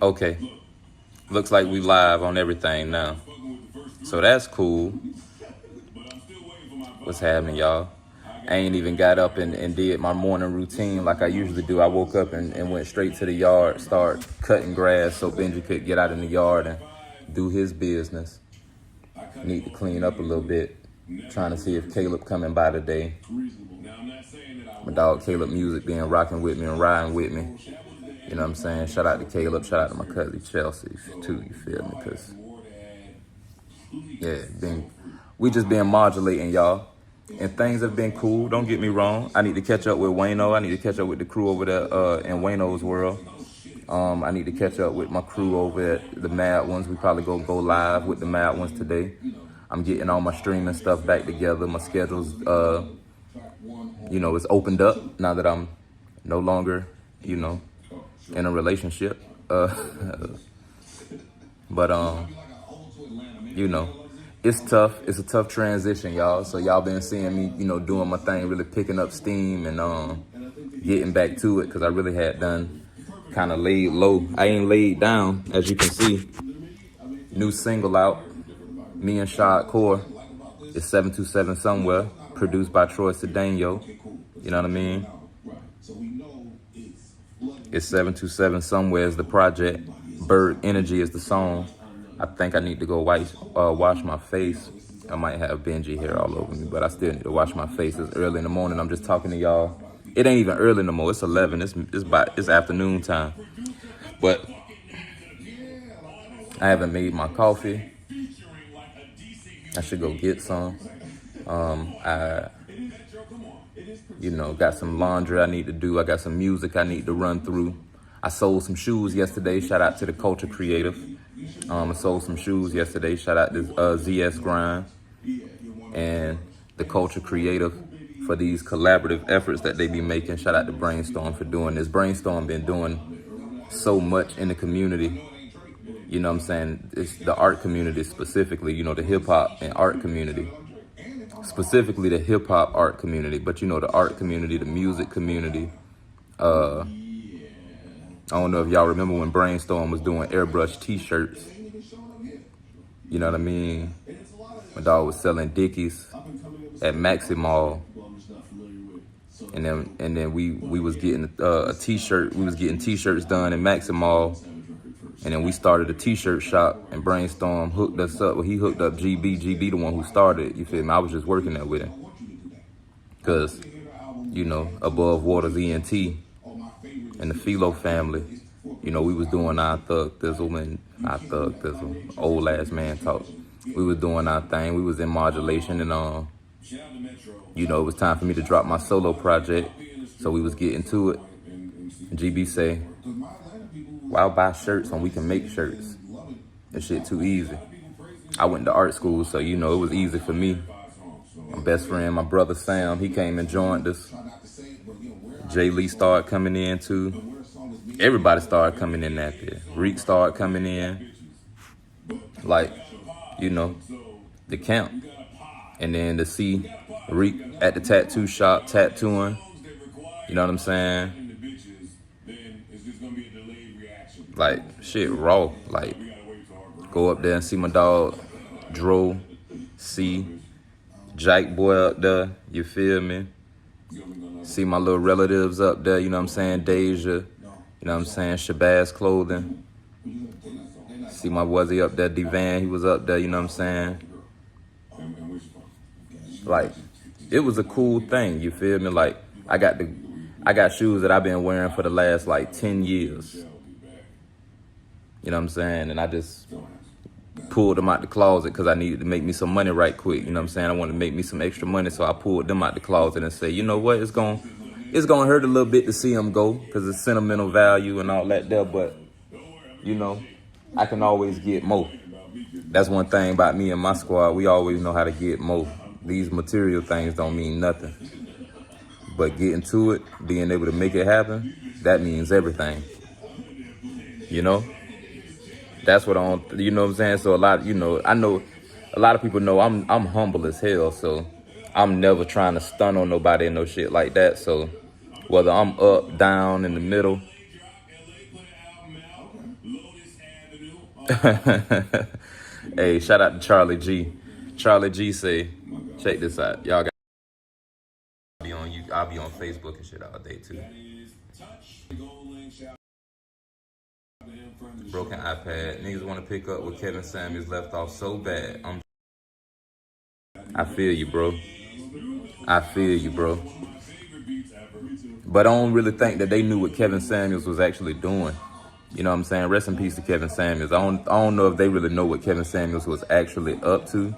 Okay. Looks like we live on everything now. So that's cool. What's happening, y'all? I ain't even got up and did my morning routine like I usually do. I woke up and went straight to the yard, start cutting grass so Benji could get out in the yard and do his business. Need to clean up a little bit. Trying to see if Caleb coming by today. My dog Caleb Music being rocking with me and riding with me. You know what I'm saying? Shout out to Caleb. Shout out to my cousin Chelsea too. You feel me? Cause yeah, we just been modulating, y'all. And things have been cool. Don't get me wrong. I need to catch up with Wayno. I need to catch up with the crew over there in Wayno's world. I need to catch up with my crew over at the Mad Ones. We probably go live with the Mad Ones today. I'm getting all my streaming stuff back together. My schedule's, it's opened up now that I'm no longer, in a relationship. It's tough. It's a tough transition, y'all. So y'all been seeing me, doing my thing, really picking up steam and getting back to it because I really had done kind of laid low. I ain't laid down, as you can see. New single out. Me and Shad Core. It's 727 Somewhere, produced by Troy Cedeno. You know what I mean? It's 727 Somewhere is the project. Bird Energy is the song. I think I need to go wash my face. I might have Benji hair all over me, but I still need to wash my face. It's early in the morning. I'm just talking to y'all. It ain't even early no more. It's 11. It's afternoon time. But I haven't made my coffee. I should go get some. I got some laundry I need to do. I got some music I need to run through. I sold some shoes yesterday. Shout out to the Culture Creative. I sold some shoes yesterday. Shout out to ZS Grind and the Culture Creative for these collaborative efforts that they be making. Shout out to Brainstorm for doing this. Brainstorm been doing so much in the community. You know what I'm saying? It's the art community specifically, the hip hop and art community. Specifically the hip hop art community, but the art community, the music community. I don't know if y'all remember when Brainstorm was doing airbrush t-shirts. You know what I mean? My dog was selling Dickies at Maxi Mall. And then we was getting a t-shirt. We was getting t-shirts done in Maxi Mall. And then we started a t-shirt shop and Brainstorm hooked us up. Well, he hooked up GB. GB the one who started it, you feel me? I was just working there with him. Cause, Above Waters ENT and the Philo family, we was doing our Thug Thizzle, old ass man talk. We was doing our thing. We was in modulation and it was time for me to drop my solo project. So we was getting to it. GB say, why buy shirts when we can make shirts? That shit too easy. I went to art school, so it was easy for me. My best friend, my brother Sam, he came and joined us. Jay Lee started coming in too. Everybody started coming in that there. Reek started coming in. The camp. And then to see Reek at the tattoo shop tattooing. You know what I'm saying? Shit raw. Go up there and see my dog Dro, see Jack Boy up there, you feel me? See my little relatives up there, you know what I'm saying? Deja, you know what I'm saying? Shabazz Clothing. See my Wuzzy up there, Divan, he was up there, you know what I'm saying? It was a cool thing, you feel me? I got shoes that I've been wearing for the last 10 years. You know what I'm saying? And I just pulled them out the closet because I needed to make me some money right quick. You know what I'm saying? I wanted to make me some extra money, so I pulled them out the closet and said, you know what? It's gonna hurt a little bit to see them go because it's sentimental value and all that there. But I can always get more. That's one thing about me and my squad. We always know how to get more. These material things don't mean nothing. But getting to it, being able to make it happen, that means everything. That's what I'm, you know what I'm saying? So I know a lot of people know I'm humble as hell. So I'm never trying to stun on nobody and no shit like that. So whether I'm up, down, in the middle. Hey, shout out to Charlie G. Charlie G say, check this out. Y'all got be on you. I'll be on Facebook and shit all day too. Broken iPad. Niggas want to pick up where Kevin Samuels left off so bad. I feel you, bro. I feel you, bro. But I don't really think that they knew what Kevin Samuels was actually doing. You know what I'm saying? Rest in peace to Kevin Samuels. I don't know if they really know what Kevin Samuels was actually up to.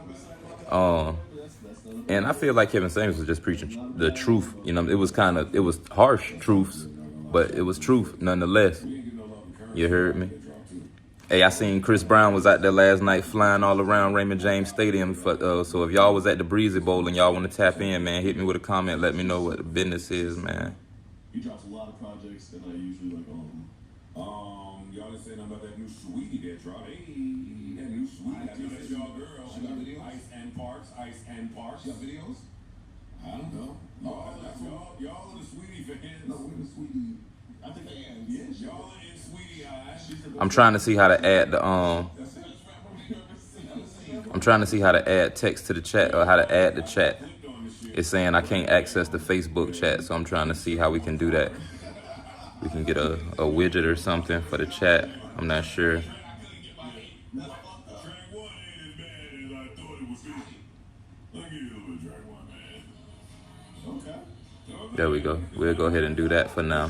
And I feel like Kevin Samuels was just preaching the truth. You know, it was harsh truths, but it was truth nonetheless. You heard me? Hey, I seen Chris Brown was out there last night flying all around Raymond James Stadium. So if y'all was at the Breezy Bowl and y'all want to tap in, man, hit me with a comment. Let me know what the business is, man. He drops a lot of projects that I usually like. Y'all just saying about that new Sweetie that dropped. Hey, that new Sweetie. That's y'all girl. She got videos. Ice and Parks. She got videos? I don't know. Oh, that's y'all are the Sweetie fans. No, we're the Sweetie. I think fans. Yes, y'all are in Sweetie eyes. I'm trying to see how to add the I'm trying to see how to add text to the chat or how to add the chat. It's saying I can't access the Facebook chat, so I'm trying to see how we can do that. We can get a widget or something for the chat. I'm not sure. There we go. We'll go ahead and do that for now.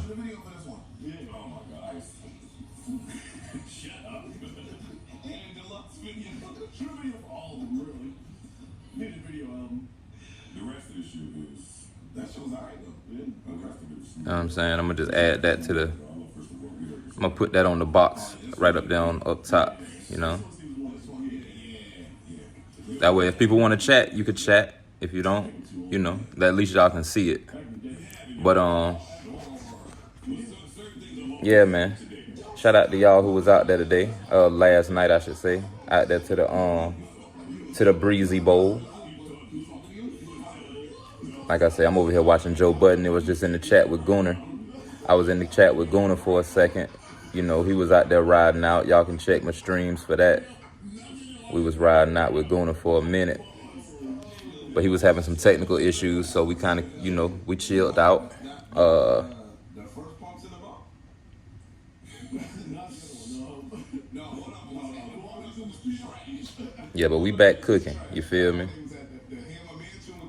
You know what I'm saying? I'm gonna just add that to I'm gonna put that on the box right up there up top, you know? That way, if people want to chat, you could chat. If you don't, you know, at least y'all can see it. But, yeah, man. Shout out to y'all who was out there today. Last night, I should say. Out there to the Breezy Bowl. Like I said, I'm over here watching Joe Budden. It was just in the chat with Gooner. I was in the chat with Gooner for a second. You know, he was out there riding out. Y'all can check my streams for that. We was riding out with Gooner for a minute. But he was having some technical issues, so we kind of, you know, we chilled out. Yeah, but we back cooking. You feel me?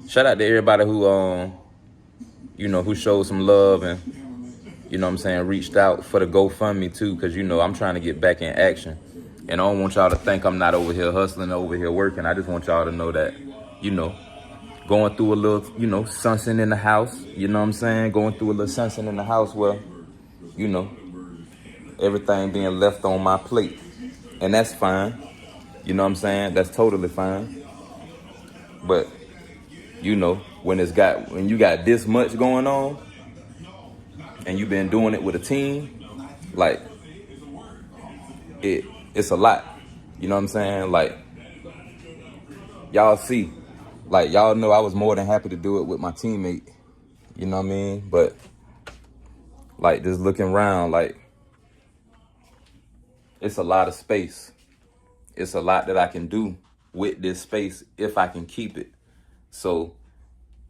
Shout out to everybody who, you know, who showed some love and, you know what I'm saying, reached out for the GoFundMe too, because, you know, I'm trying to get back in action. And I don't want y'all to think I'm not over here hustling, over here working. I just want y'all to know that, you know, going through a little, you know, something in the house. You know what I'm saying? Going through a little something in the house where, you know, everything being left on my plate. And that's fine. You know what I'm saying? That's totally fine. But, you know, when you got this much going on and you've been doing it with a team, like, it's a lot. You know what I'm saying? Like, y'all see, like, y'all know I was more than happy to do it with my teammate. You know what I mean? But, like, just looking around, like, it's a lot of space. It's a lot that I can do with this space if I can keep it. So,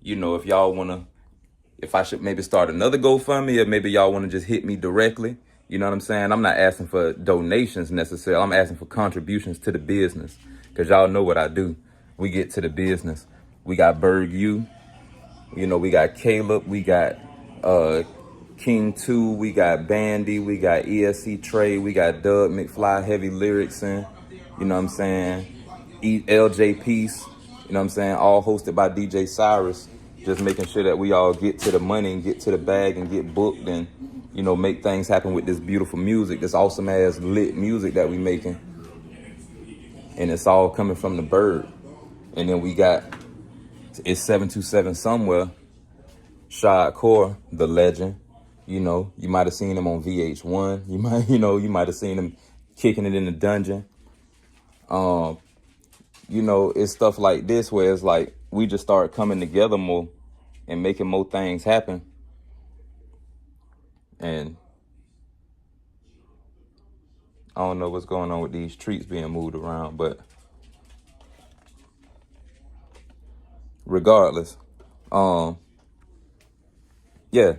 you know, if I should maybe start another GoFundMe, or maybe y'all want to just hit me directly. You know what I'm saying? I'm not asking for donations necessarily. I'm asking for contributions to the business, because y'all know what I do. We get to the business. We got Berg U. You know, we got Caleb. We got King 2. We got Bandy. We got ESC Trey. We got Doug McFly, Heavy Lyrics, and, you know what I'm saying, LJ Peace. You know what I'm saying? All hosted by DJ Cyrus. Just making sure that we all get to the money and get to the bag and get booked and, you know, make things happen with this beautiful music, this awesome ass lit music that we making. And it's all coming from the bird. And then we got, it's 727 somewhere, Shad Core, the legend. You know, you might have seen him on VH1. You might have seen him kicking it in the dungeon. You know, it's stuff like this where it's like, we just start coming together more and making more things happen. And I don't know what's going on with these treats being moved around, but regardless, yeah,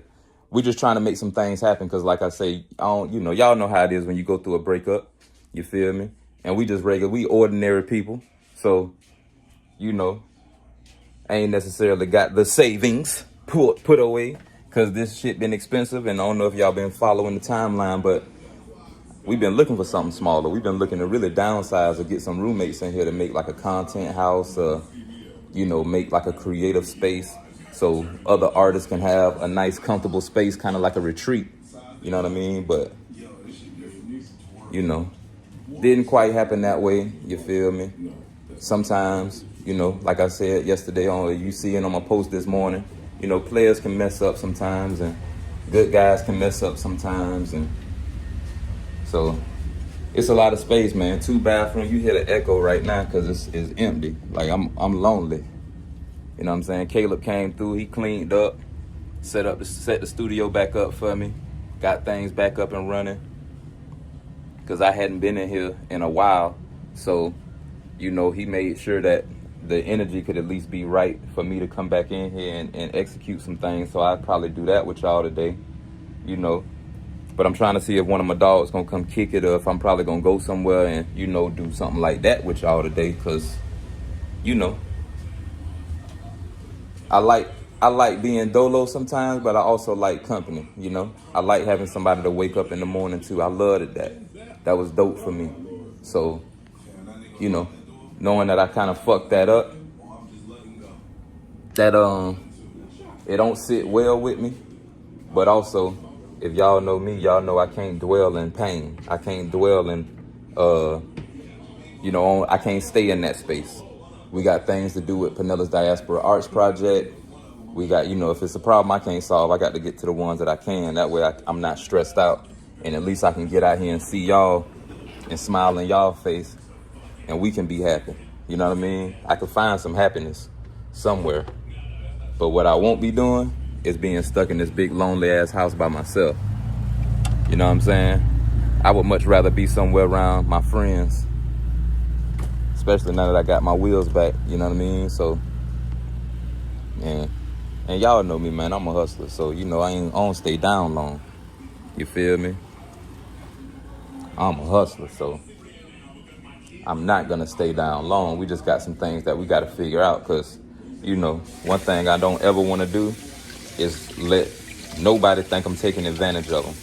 we just trying to make some things happen. Cause like I say, y'all know how it is when you go through a breakup, you feel me? And we just we ordinary people. So, ain't necessarily got the savings put away, cause this shit been expensive. And I don't know if y'all been following the timeline, but we've been looking for something smaller. We've been looking to really downsize or get some roommates in here to make like a content house, make like a creative space so other artists can have a nice, comfortable space, kind of like a retreat. You know what I mean? But, didn't quite happen that way. You feel me? Sometimes, like I said yesterday you seeing on my post this morning, players can mess up sometimes and good guys can mess up sometimes. And so it's a lot of space, man. 2 bathrooms. You hear the echo right now because it's empty. Like I'm lonely. You know what I'm saying? Caleb came through. He cleaned up, set the studio back up for me, got things back up and running. Because I hadn't been in here in a while, so he made sure that the energy could at least be right for me to come back in here and execute some things. So I'd probably do that with y'all today, But I'm trying to see if one of my dogs gonna come kick it, or if I'm probably gonna go somewhere and do something like that with y'all today. Cause I like being dolo sometimes, but I also like company. I like having somebody to wake up in the morning too. I loved that. That was dope for me. So knowing that I kind of fucked that up, that it don't sit well with me. But also, if y'all know me, y'all know I can't dwell in pain. I can't dwell in, I can't stay in that space. We got things to do with Penella's Diaspora Arts Project. We got, if it's a problem I can't solve, I got to get to the ones that I can. That way I'm not stressed out. And at least I can get out here and see y'all and smile in y'all face. And we can be happy. You know what I mean? I could find some happiness somewhere. But what I won't be doing is being stuck in this big lonely ass house by myself. You know what I'm saying? I would much rather be somewhere around my friends. Especially now that I got my wheels back, you know what I mean? So, and y'all know me, man, I'm a hustler. So, I don't stay down long. You feel me? I'm a hustler, so I'm not gonna stay down long. We just got some things that we gotta figure out, cause, one thing I don't ever wanna do is let nobody think I'm taking advantage of them.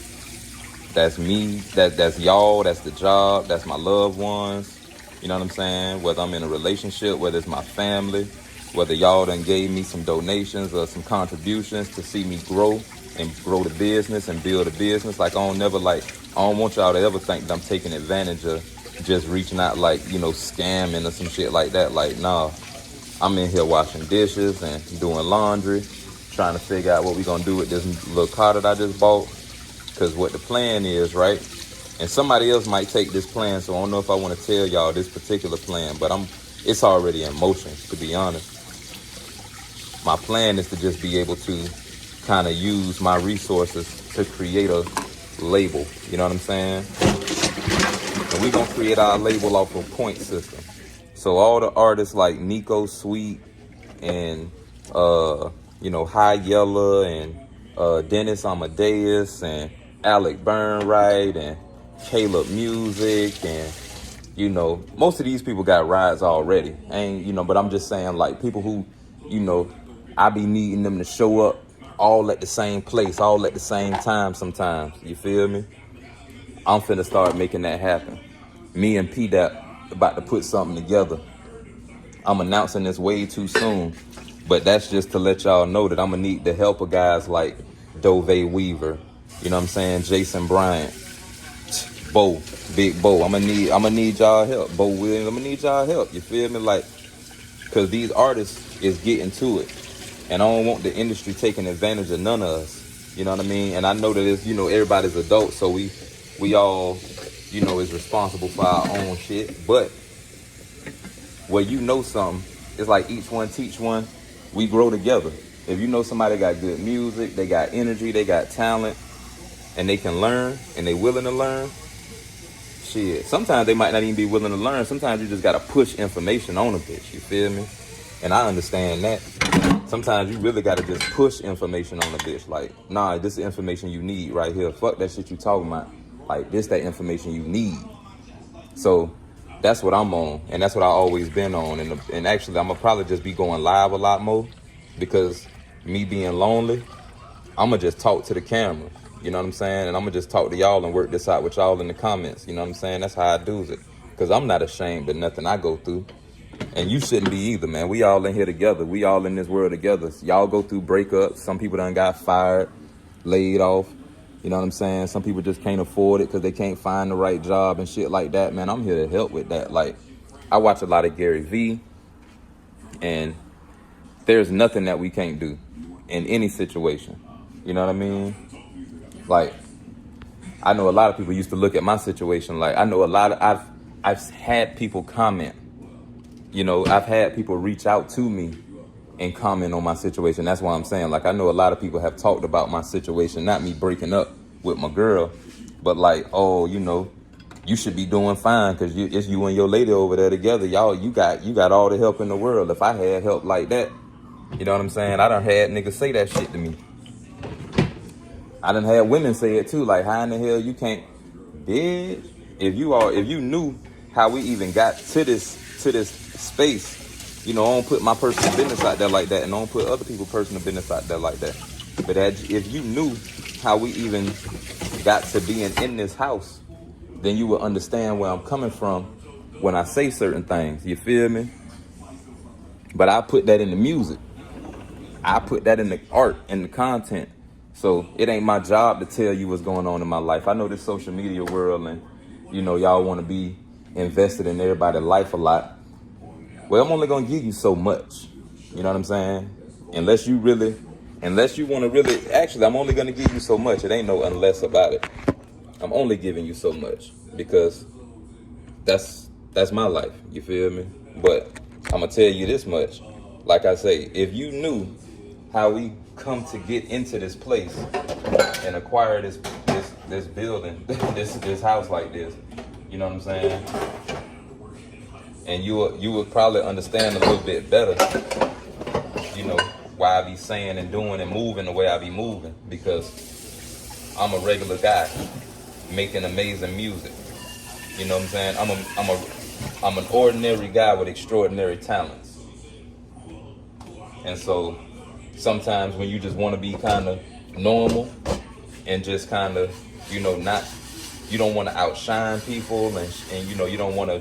That's me, that's y'all, that's the job, that's my loved ones. You know what I'm saying? Whether I'm in a relationship, whether it's my family, whether y'all done gave me some donations or some contributions to see me grow and grow the business and build a business. Like, I don't want y'all to ever think that I'm taking advantage of just reaching out like, scamming or some shit like that. Like, nah, I'm in here washing dishes and doing laundry, trying to figure out what we gonna do with this little car that I just bought. Cause what the plan is, right? And somebody else might take this plan, so I don't know if I want to tell y'all this particular plan, but it's already in motion, to be honest. My plan is to just be able to kind of use my resources to create a label, you know what I'm saying? And we're going to create our label off a point system. So all the artists like Nico Sweet and, High Yella and Dennis Amadeus and Alec Burnwright and Caleb Music, and most of these people got rides already. But I'm just saying, like, people who, I be needing them to show up all at the same place, all at the same time sometimes. You feel me? I'm finna start making that happen. Me and P-Dap about to put something together. I'm announcing this way too soon, but that's just to let y'all know that I'm gonna need the help of guys like Dove Weaver, you know what I'm saying, Jason Bryant, Bo, Big Bo. I'm gonna need y'all help. Bo Williams, I'm gonna need y'all help. You feel me? Like, cause these artists is getting to it, and I don't want the industry taking advantage of none of us. You know what I mean? And I know that it's, everybody's adults, so we all, is responsible for our own shit. But where something, it's like each one teach one. We grow together. If you know somebody got good music, they got energy, they got talent, and they can learn, and they willing to learn, shit. Sometimes they might not even be willing to learn. Sometimes you just gotta push information on a bitch. You feel me? And I understand that. Sometimes you really gotta just push information on a bitch. Like, nah, this is information you need right here. Fuck that shit you talking about. Like, this that information you need. So that's what I'm on, and that's what I always been on. And actually, I'm gonna probably just be going live a lot more because me being lonely, I'm gonna just talk to the camera. You know what I'm saying? And I'm gonna just talk to y'all and work this out with y'all in the comments. You know what I'm saying? That's how I do it. Because I'm not ashamed of nothing I go through. And you shouldn't be either, man. We all in here together. We all in this world together. Y'all go through breakups. Some people done got fired, laid off. You know what I'm saying? Some people just can't afford it because they can't find the right job and shit like that. Man, I'm here to help with that. Like, I watch a lot of Gary Vee, and there's nothing that we can't do in any situation. You know what I mean? Like, I know a lot of people used to look at my situation. Like, I know a lot of, I've had people comment. You know, I've had people reach out to me and comment on my situation. That's why I'm saying, like, I know a lot of people have talked about my situation, not me breaking up with my girl, but like, oh, you know, you should be doing fine because it's you and your lady over there together. Y'all, you got all the help in the world. If I had help like that, you know what I'm saying? I done had niggas say that shit to me. I done had women say it too, like, how in the hell you can't, bitch? If you knew how we even got to this space, you know, I don't put my personal business out there like that, and I don't put other people's personal business out there like that. But if you knew how we even got to being in this house, then you would understand where I'm coming from when I say certain things. You feel me? But I put that in the music. I put that in the art and the content. So it ain't my job to tell you what's going on in my life. I know this social media world, and you know, y'all want to be invested in everybody's life a lot. Well, I'm only gonna give you so much. You know what I'm saying? Unless you want to really, actually, I'm only gonna give you so much. It ain't no unless about it. I'm only giving you so much because that's my life. You feel me? But I'm gonna tell you this much. Like I say, if you knew how we come to get into this place and acquire this building, this house like this, you know what I'm saying? And you would probably understand a little bit better, you know, why I be saying and doing and moving the way I be moving, because I'm a regular guy making amazing music. You know what I'm saying? I'm an ordinary guy with extraordinary talents. And so sometimes when you just want to be kind of normal and just kind of, you know, you don't want to outshine people, and you know, you don't want to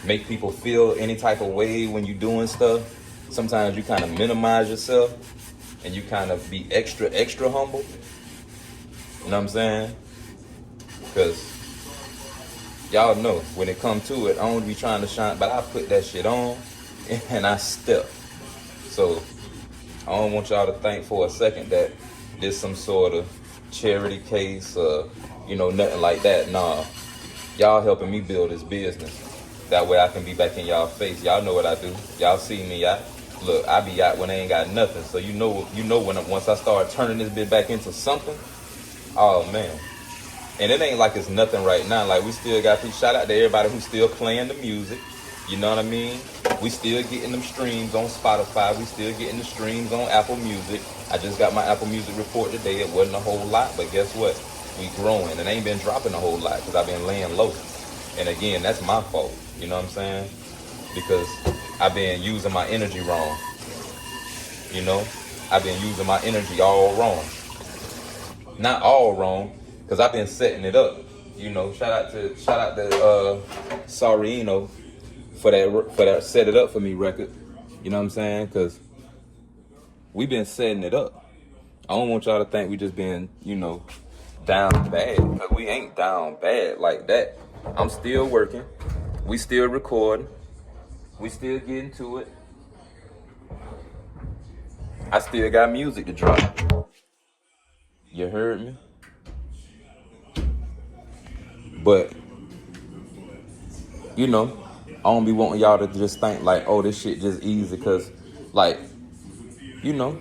make people feel any type of way when you're doing stuff. Sometimes you kind of minimize yourself and you kind of be extra humble. You know what I'm saying? Because y'all know when it comes to it, I don't be trying to shine, but I put that shit on and I step. So I don't want y'all to think for a second that this some sort of charity case or, you know, nothing like that. Nah, y'all helping me build this business. That way I can be back in y'all face. Y'all know what I do. Y'all see me out. Look, I be out when I ain't got nothing. So you know when once I start turning this bit back into something, oh man. And it ain't like it's nothing right now. Like, we still got people. Shout out to everybody who's still playing the music. You know what I mean? We still getting them streams on Spotify. We still getting the streams on Apple Music. I just got my Apple Music report today. It wasn't a whole lot, but guess what? We growing. And I ain't been dropping a whole lot because I've been laying low. And again, that's my fault. You know what I'm saying? Because I've been using my energy wrong. You know? I've been using my energy all wrong. Not all wrong, because I've been setting it up. You know, shout out to Sarino for that Set It Up For Me record. You know what I'm saying? Because we've been setting it up. I don't want y'all to think we just been, you know, down bad. Because we ain't down bad like that. I'm still working. We still recording. We still getting to it. I still got music to drop. You heard me? But, you know, don't be wanting y'all to just think like, oh, this shit just easy, cause like, you know.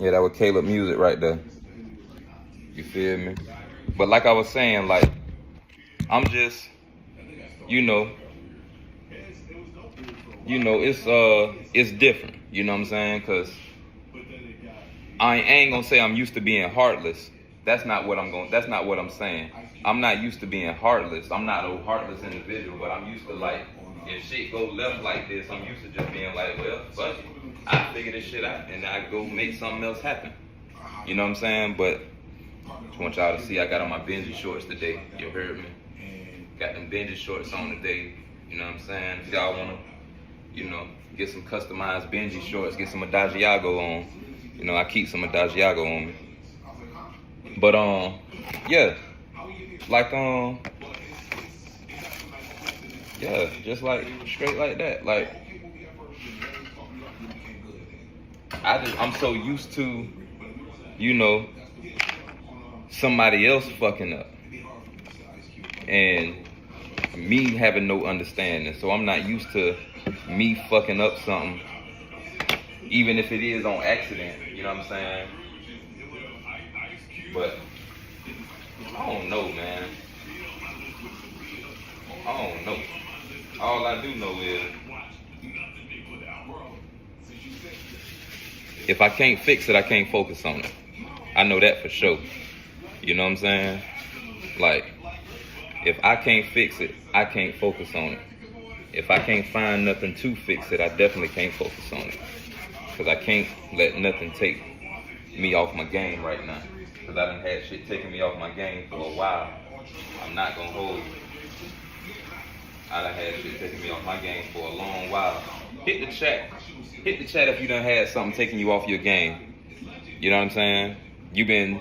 Yeah, that was Caleb music right there. You feel me? But like I was saying, like, I'm just, you know, it's different. You know what I'm saying? Cause I ain't gonna say I'm used to being heartless. That's not what I'm saying. I'm not used to being heartless. I'm not a heartless individual, but I'm used to, like, if shit go left like this, I'm used to just being like, well, fuck it. I figure this shit out and I go make something else happen. You know what I'm saying? But just want y'all to see I got on my Benji shorts today. You heard me? Got them Benji shorts on today. You know what I'm saying? If y'all wanna, you know, get some customized Benji shorts, get some Adagiago on. You know, I keep some Adagiago on me. But yeah. Like yeah, just like straight like that. Like I'm so used to, you know, somebody else fucking up and me having no understanding. So I'm not used to me fucking up something, even if it is on accident. You know what I'm saying? But I don't know, man. I don't know. All I do know is if I can't fix it, I can't focus on it. I know that for sure. You know what I'm saying? Like, if I can't fix it, I can't focus on it. If I can't find nothing to fix it, I definitely can't focus on it. Because I can't let nothing take me off my game right now. Because I done had shit taking me off my game for a while. I'm not going to hold you. I done had shit taking me off my game for a long while. Hit the chat. Hit the chat if you done had something taking you off your game. You know what I'm saying? You've been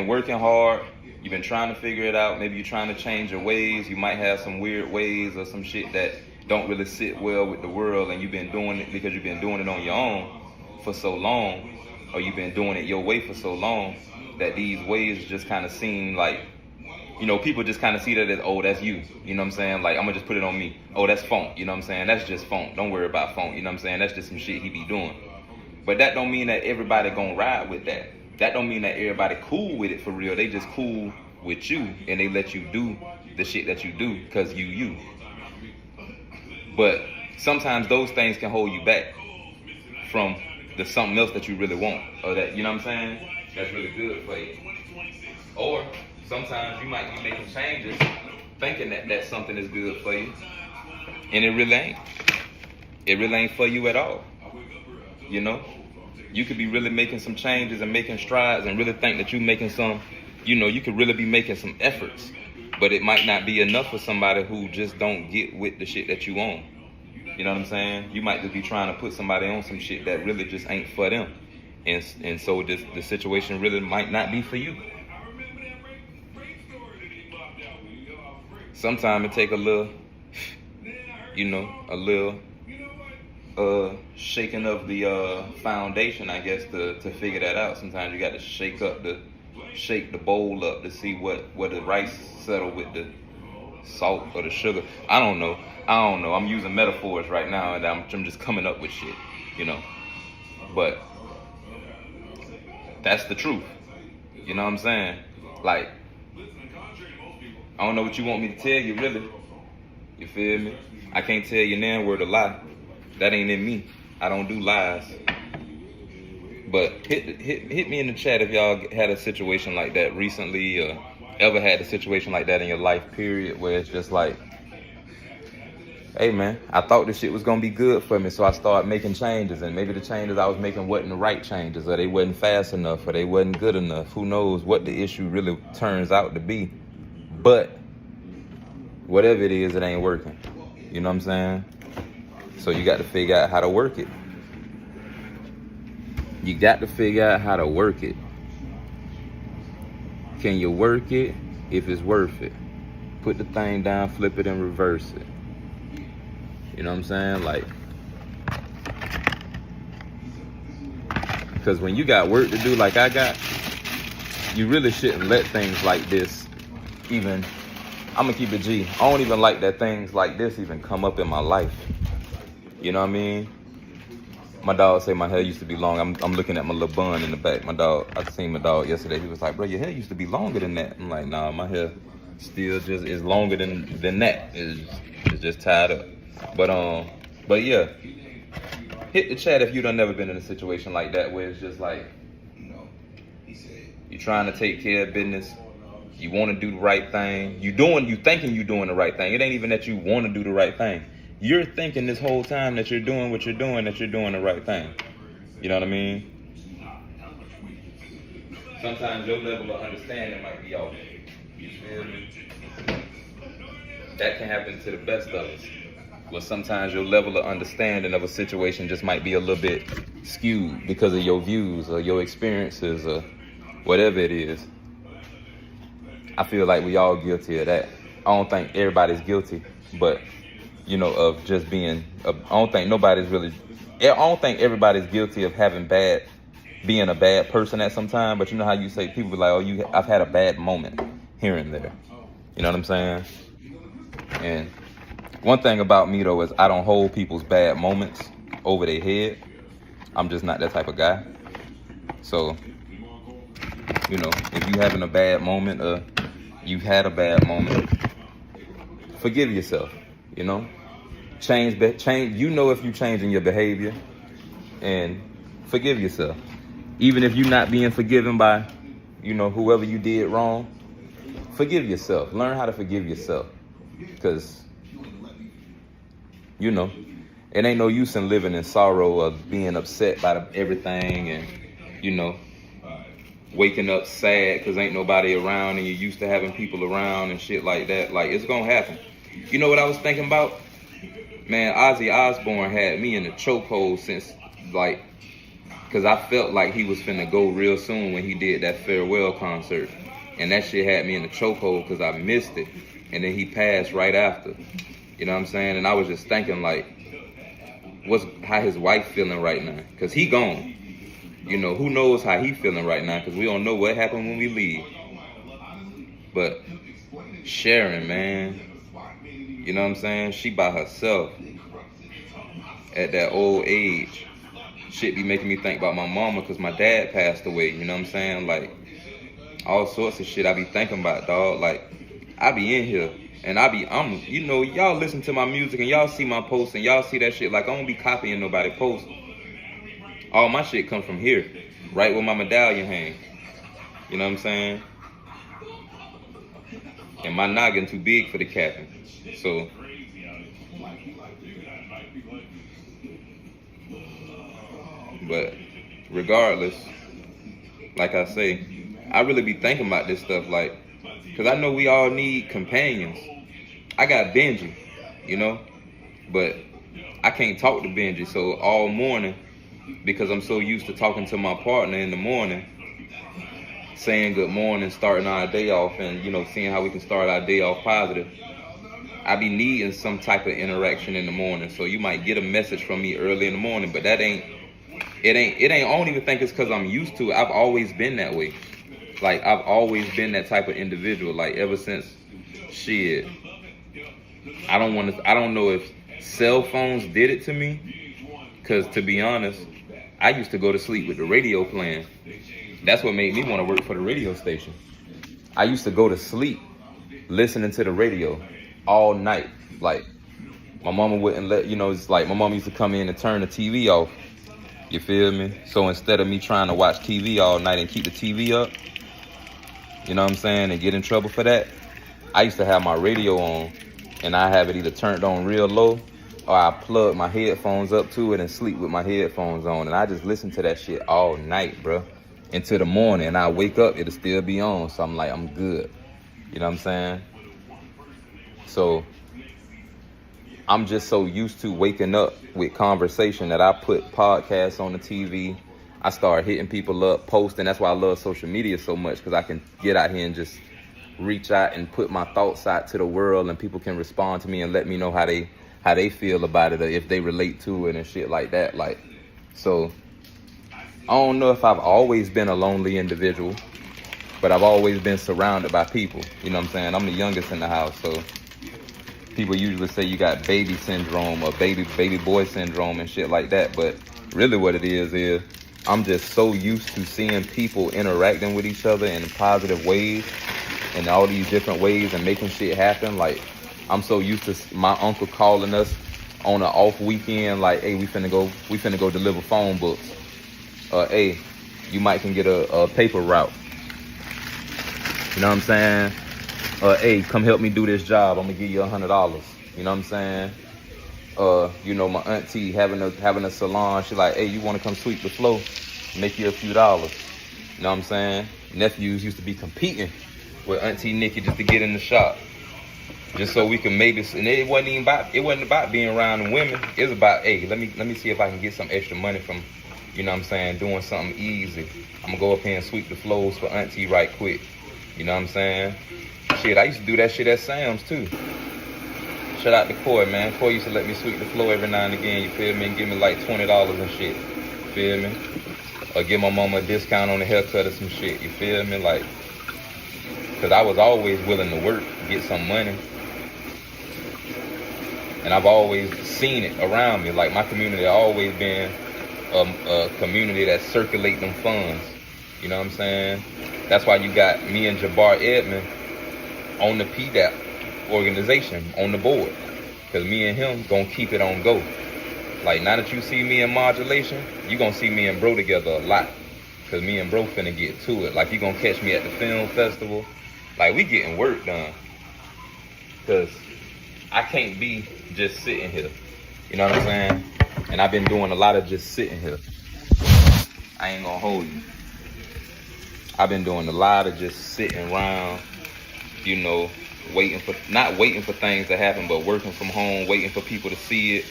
working hard. You've been trying to figure it out. Maybe you're trying to change your ways. You might have some weird ways or some shit that don't really sit well with the world, and you've been doing it because you've been doing it on your own for so long, or you've been doing it your way for so long that these ways just kind of seem like, you know, people just kind of see that as, oh, that's you. You know what I'm saying? Like, I'm going to just put it on me. Oh, that's Funk. You know what I'm saying? That's just Funk. Don't worry about Funk. You know what I'm saying? That's just some shit he be doing. But that don't mean that everybody going to ride with that. That don't mean that everybody cool with it for real. They just cool with you, and they let you do the shit that you do because you. But sometimes those things can hold you back from the something else that you really want, or that, you know what I'm saying, that's really good for you. Or sometimes you might be making changes thinking that something is good for you, and it really ain't. It really ain't for you at all. You know? You could be really making some changes and making strides and really think that you're making some, you know, you could really be making some efforts, but it might not be enough for somebody who just don't get with the shit that you own. You know what I'm saying? You might just be trying to put somebody on some shit that really just ain't for them. And so the situation really might not be for you. Sometimes it take a little, you know, a little shaking of the foundation, I guess, to figure that out. Sometimes you got to shake the bowl up to see where the rice settle with the salt or the sugar. I don't know. I'm using metaphors right now, and I'm just coming up with shit, you know. But that's the truth. You know what I'm saying? Like, I don't know what you want me to tell you, really. You feel me? I can't tell you now where to lie. That ain't in me. I don't do lies. But hit me in the chat if y'all had a situation like that recently, or ever had a situation like that in your life, period, where it's just like, hey man, I thought this shit was gonna be good for me, so I started making changes, and maybe the changes I was making wasn't the right changes, or they wasn't fast enough, or they wasn't good enough. Who knows what the issue really turns out to be. But whatever it is, it ain't working. You know what I'm saying? So you got to figure out how to work it. You got to figure out how to work it. Can you work it if it's worth it? Put the thing down, flip it, and reverse it. You know what I'm saying? Like, because when you got work to do like I got, you really shouldn't let things like this even, I'm gonna keep it G. I don't even like that things like this even come up in my life. You know what I mean? My dog say my hair used to be long. I'm looking at my little bun in the back. My dog, I seen my dog yesterday. He was like, bro, your hair used to be longer than that. I'm like, nah, my hair still just is longer than that. It's just tied up. But yeah, hit the chat if you done never been in a situation like that where it's just like you're trying to take care of business, you want to do the right thing, you thinking you're doing the right thing. It ain't even that you want to do the right thing. You're thinking this whole time that you're doing what you're doing, that you're doing the right thing. You know what I mean? Sometimes your level of understanding might be off. You feel me? That can happen to the best of us. But sometimes your level of understanding of a situation just might be a little bit skewed because of your views or your experiences or whatever it is. I feel like we all guilty of that. I don't think everybody's guilty, but you know, of just being, I don't think everybody's guilty of being a bad person at some time, but you know how you say, people be like, oh, I've had a bad moment here and there. You know what I'm saying? And one thing about me though is I don't hold people's bad moments over their head. I'm just not that type of guy. So, you know, if you having a bad moment or you've had a bad moment, forgive yourself, you know? Change, you know if you're changing your behavior, and forgive yourself. Even if you're not being forgiven by, you know, whoever you did wrong, forgive yourself. Learn how to forgive yourself. Because, you know, it ain't no use in living in sorrow or being upset by everything and, you know, waking up sad because ain't nobody around and you're used to having people around and shit like that. Like, it's gonna happen. You know what I was thinking about? Man, Ozzy Osbourne had me in the chokehold since, like, because I felt like he was finna go real soon when he did that farewell concert. And that shit had me in the chokehold because I missed it. And then he passed right after. You know what I'm saying? And I was just thinking, like, how his wife feeling right now? Because he gone. You know, who knows how he feeling right now? Because we don't know what happened when we leave. But Sharon, man, you know what I'm saying? She by herself at that old age. Shit be making me think about my mama because my dad passed away. You know what I'm saying? Like, all sorts of shit I be thinking about, dog. Like, I be in here and I'm, you know, y'all listen to my music and y'all see my posts and y'all see that shit. Like, I don't be copying nobody posts. All my shit come from here, right where my medallion hang. You know what I'm saying? And my noggin too big for the capping. So, but regardless, like I say, I really be thinking about this stuff, like, because I know we all need companions. I got Benji, you know, but I can't talk to Benji. So all morning, because I'm so used to talking to my partner in the morning, saying good morning, starting our day off, and, you know, seeing how we can start our day off positive, I be needing some type of interaction in the morning. So you might get a message from me early in the morning, but that ain't, I don't even think it's because I'm used to it. I've always been that way. Like, I've always been that type of individual. Like, ever since shit. I don't know if cell phones did it to me. Because, to be honest, I used to go to sleep with the radio playing. That's what made me want to work for the radio station. I used to go to sleep listening to the radio all night. Like, my mama wouldn't let, you know, it's like my mama used to come in and turn the TV off. You feel me? So instead of me trying to watch TV all night and keep the TV up, you know what I'm saying, and get in trouble for that, I used to have my radio on and I have it either turned on real low, or I plug my headphones up to it and sleep with my headphones on. And I just listen to that shit all night, bro, until the morning. And I wake up, it'll still be on. So I'm like, I'm good. You know what I'm saying? So I'm just so used to waking up with conversation that I put podcasts on the TV. I start hitting people up, posting. That's why I love social media so much, because I can get out here and just reach out and put my thoughts out to the world, and people can respond to me and let me know how they feel about it, or if they relate to it and shit like that. Like, so I don't know if I've always been a lonely individual, but I've always been surrounded by people. You know what I'm saying? I'm the youngest in the house, so people usually say you got baby syndrome or baby boy syndrome and shit like that. But really what it is I'm just so used to seeing people interacting with each other in positive ways, in all these different ways, and making shit happen. Like, I'm so used to my uncle calling us on an off weekend, like, hey, we finna go deliver phone books. Hey, you might can get a paper route. You know what I'm saying? Hey, come help me do this job. I'm gonna give you $100. You know what I'm saying? You know, my auntie having a salon. She like, hey, you wanna come sweep the floor? Make you a few dollars. You know what I'm saying? Nephews used to be competing with Auntie Nikki just to get in the shop, just so we can maybe. And it wasn't about being around the women. It was about, hey, let me see if I can get some extra money from, you know what I'm saying, doing something easy. I'm gonna go up here and sweep the floors for Auntie right quick. You know what I'm saying? Shit, I used to do that shit at Sam's too. Shout out to Coy, man. Coy used to let me sweep the floor every now and again, you feel me? And give me like $20 and shit. You feel me? Or give my mama a discount on the haircut or some shit. You feel me? Like, cause I was always willing to work, get some money. And I've always seen it around me. Like, my community always been a community that circulate them funds. You know what I'm saying? That's why you got me and Jabbar Edmond on the PDAP organization, on the board. Cause me and him gonna keep it on go. Like, now that you see me in modulation, you gonna see me and bro together a lot. Cause me and bro finna get to it. Like, you gonna catch me at the film festival. Like, we getting work done. Cause I can't be just sitting here. You know what I'm saying? And I've been doing a lot of just sitting here. I ain't gonna hold you. I've been doing a lot of just sitting around, you know, not waiting for things to happen, but working from home, waiting for people to see it,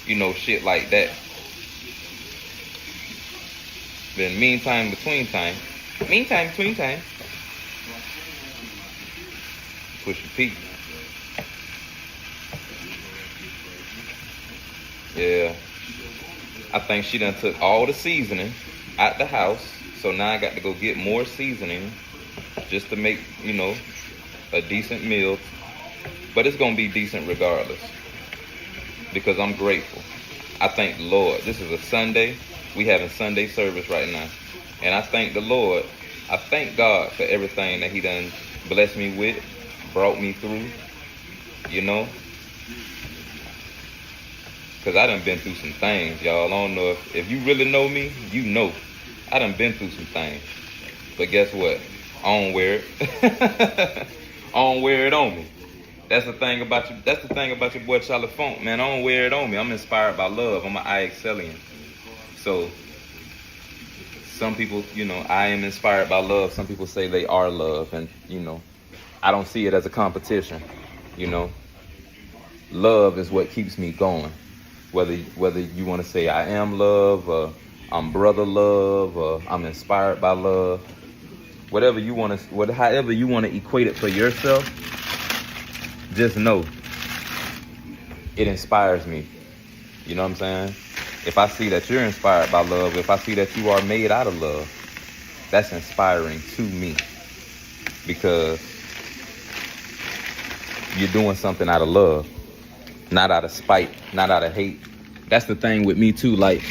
you know, shit like that. Then meantime, between time, push your feet. Yeah, I think she done took all the seasoning out the house, so now I got to go get more seasoning just to make, you know, a decent meal. But it's gonna be decent regardless, because I'm grateful. I thank the Lord. This is a Sunday. We having Sunday service right now, and I thank the Lord. I thank God for everything that He done blessed me with, brought me through, you know. Cause I done been through some things, y'all. I don't know if you really know me, you know. I done been through some things. But guess what? I don't wear it. I don't wear it on me. That's the thing about you. That's the thing about your boy Charli Funk, man. I don't wear it on me. I'm inspired by love. I'm an IXLian. So some people, you know, I am inspired by love. Some people say they are love, and you know, I don't see it as a competition. You know, love is what keeps me going. Whether you want to say I am love, or I'm brother love, or I'm inspired by love, whatever you want to, however you want to equate it for yourself, just know it inspires me. You know what I'm saying? If I see that you're inspired by love, if I see that you are made out of love, that's inspiring to me, because you're doing something out of love, not out of spite, not out of hate. That's the thing with me too. Like,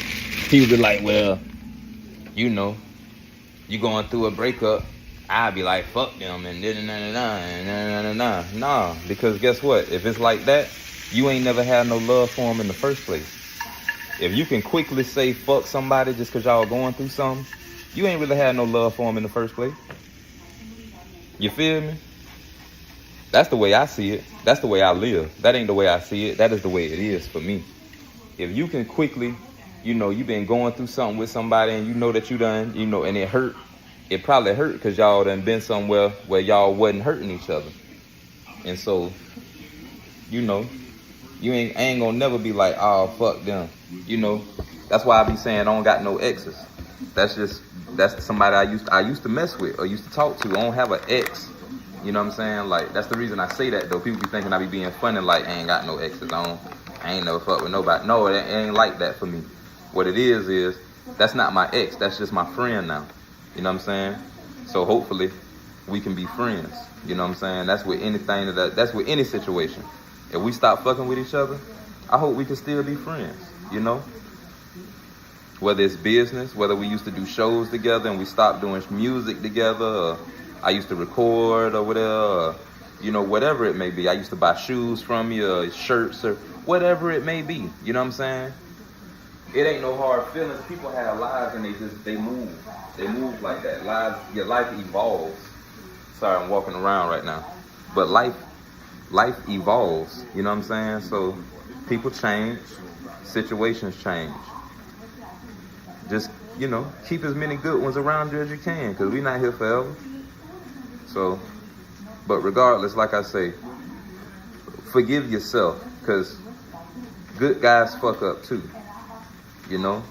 people be like, well, you know, you going through a breakup, I'll be like, fuck them, and nah, because guess what? If it's like that, you ain't never had no love for them in the first place. If you can quickly say fuck somebody just because y'all going through something, you ain't really had no love for them in the first place. You feel me? That's the way I see it. That's the way I live. That ain't the way I see it. That is the way it is for me. If you can quickly, you know, you've been going through something with somebody and you know that you done, you know, and it hurt. It probably hurt because y'all done been somewhere where y'all wasn't hurting each other. And so, you know, you ain't gonna never be like, oh, fuck them. You know, that's why I be saying I don't got no exes. That's somebody I used to mess with or used to talk to. I don't have an ex. You know what I'm saying? Like, that's the reason I say that, though. People be thinking I be being funny, like, I ain't got no exes. I ain't never fuck with nobody. No, it ain't like that for me. What it is that's not my ex. That's just my friend now. You know what I'm saying? So hopefully we can be friends. You know what I'm saying? That's with anything that's with any situation. If we stop fucking with each other, I hope we can still be friends, you know? Whether it's business, whether we used to do shows together and we stopped doing music together, or I used to record or whatever, or, you know, whatever it may be. I used to buy shoes from you, or shirts, or whatever it may be. You know what I'm saying? It ain't no hard feelings. People have lives and they move. They move like that. Your life evolves. Sorry, I'm walking around right now. But life evolves. You know what I'm saying? So people change, situations change. Just, you know, keep as many good ones around you as you can, because we're not here forever. So, but regardless, like I say, forgive yourself, because good guys fuck up too. You know?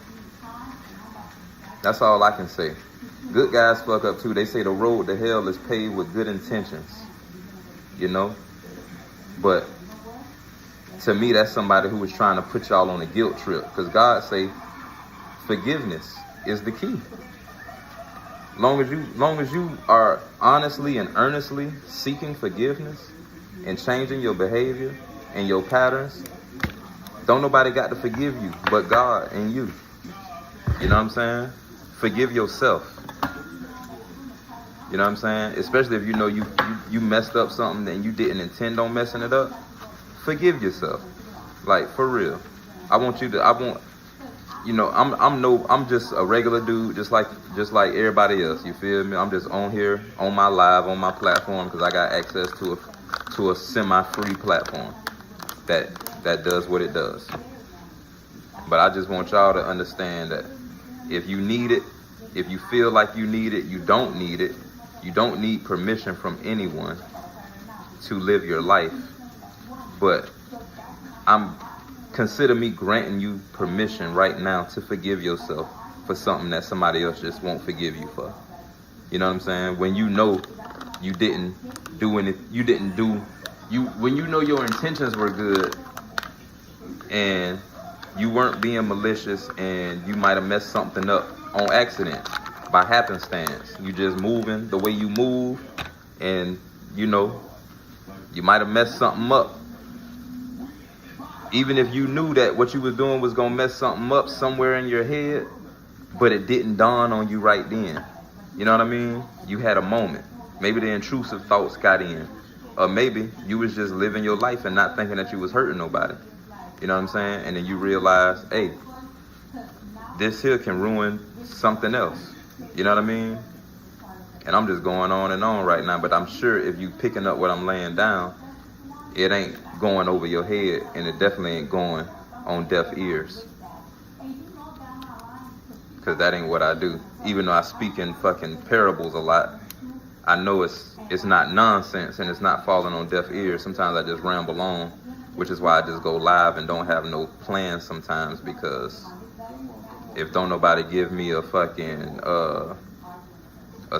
That's all I can say. Good guys fuck up too. They say the road to hell is paved with good intentions. You know? But to me, that's somebody who was trying to put y'all on a guilt trip. Because God say forgiveness is the key. Long as you are honestly and earnestly seeking forgiveness and changing your behavior and your patterns, don't nobody got to forgive you but God and you. You know what I'm saying? Forgive yourself. You know what I'm saying? Especially if you know you messed up something and you didn't intend on messing it up. Forgive yourself. Like, for real. I'm just a regular dude, just like everybody else. You feel me? I'm just on here, on my live, on my platform, because I got access to a semi-free platform that does what it does. But I just want y'all to understand that if you need it, if you feel like you need it, you don't need it. You don't need permission from anyone to live your life. But consider me granting you permission right now to forgive yourself for something that somebody else just won't forgive you for. You know what I'm saying? When you know you didn't do anything, when you know your intentions were good and you weren't being malicious and you might have messed something up on accident by happenstance. You just moving the way you move, and you know, you might have messed something up. Even if you knew that what you was doing was gonna mess something up somewhere in your head, but it didn't dawn on you right then. You know what I mean? You had a moment. Maybe the intrusive thoughts got in. Or maybe you was just living your life and not thinking that you was hurting nobody. You know what I'm saying? And then you realize, hey, this here can ruin something else. You know what I mean? And I'm just going on and on right now, but I'm sure if you picking up what I'm laying down, it ain't going over your head, and it definitely ain't going on deaf ears. Because that ain't what I do. Even though I speak in fucking parables a lot, I know it's not nonsense and it's not falling on deaf ears. Sometimes I just ramble on, which is why I just go live and don't have no plans sometimes, because if don't nobody give me a fucking a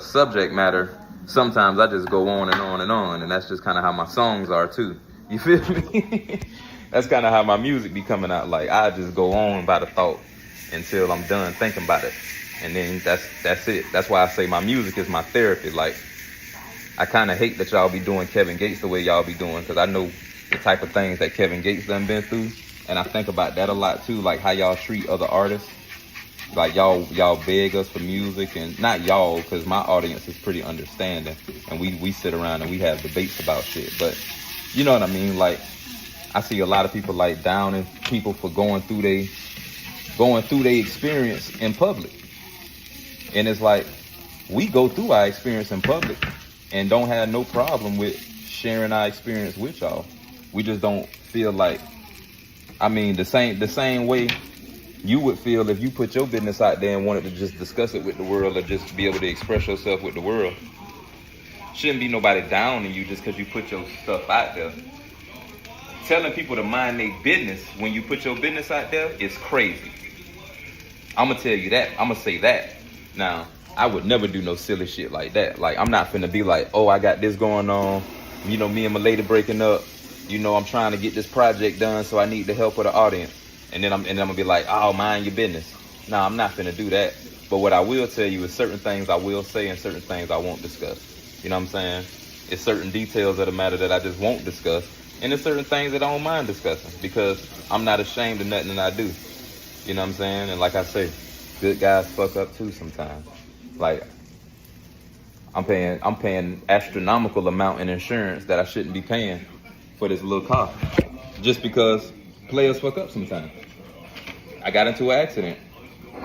subject matter, sometimes I just go on and on and on, and that's just kind of how my songs are too. You feel me? That's kind of how my music be coming out. Like, I just go on by the thought until I'm done thinking about it, and then that's it. That's why I say my music is my therapy. Like, I kind of hate that y'all be doing Kevin Gates the way y'all be doing, because I know the type of things that Kevin Gates done been through, and I think about that a lot too, like how y'all treat other artists. Like, y'all beg us for music, and not y'all, because my audience is pretty understanding, and we sit around and we have debates about shit. But you know what I mean? Like, I see a lot of people like downing people for going through their experience in public, and it's like, we go through our experience in public and don't have no problem with sharing our experience with y'all. We just don't feel like, I mean, the same way you would feel if you put your business out there and wanted to just discuss it with the world, or just be able to express yourself with the world. Shouldn't be nobody downing you just because you put your stuff out there. Telling people to mind their business when you put your business out there is crazy. I'm gonna tell you that. I'm gonna say that. Now, I would never do no silly shit like that. Like, I'm not finna be like, oh, I got this going on. You know, me and my lady breaking up. You know, I'm trying to get this project done, so I need the help of the audience. And then I'm gonna be like, oh, mind your business. Nah, I'm not finna do that. But what I will tell you is certain things I will say and certain things I won't discuss. You know what I'm saying? It's certain details of the matter that I just won't discuss. And there's certain things that I don't mind discussing because I'm not ashamed of nothing that I do. You know what I'm saying? And like I say, good guys fuck up too sometimes. Like, I'm paying astronomical amount in insurance that I shouldn't be paying for this little car. Just because players fuck up sometimes. I got into an accident.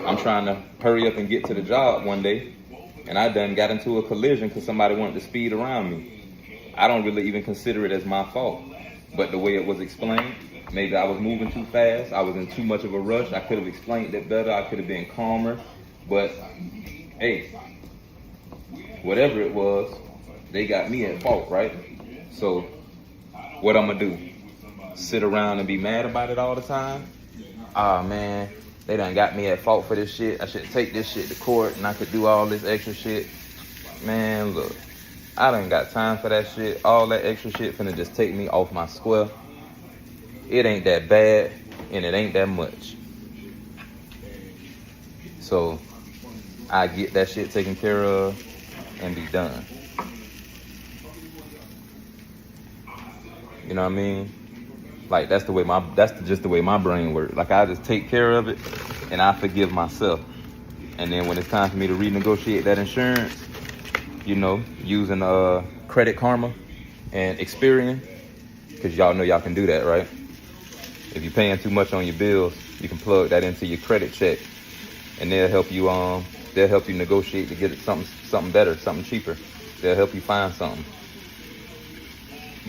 I'm trying to hurry up and get to the job one day, and I done got into a collision because somebody wanted to speed around me. I don't really even consider it as my fault, but the way it was explained, maybe I was moving too fast, I was in too much of a rush, I could have explained it better, I could have been calmer, but hey, whatever it was, they got me at fault, right? So what I'm gonna do? Sit around and be mad about it all the time? Ah, man, they done got me at fault for this shit. I should take this shit to court and I could do all this extra shit. Man, look, I done got time for that shit. All that extra shit finna just take me off my square. It ain't that bad and it ain't that much. So I get that shit taken care of and be done. You know what I mean? Like, that's just the way my brain works. Like, I just take care of it and I forgive myself. And then when it's time for me to renegotiate that insurance, you know, using Credit Karma and Experian, because y'all know y'all can do that, right? If you're paying too much on your bills, you can plug that into your credit check, and they'll help you negotiate to get it something better, something cheaper. They'll help you find something.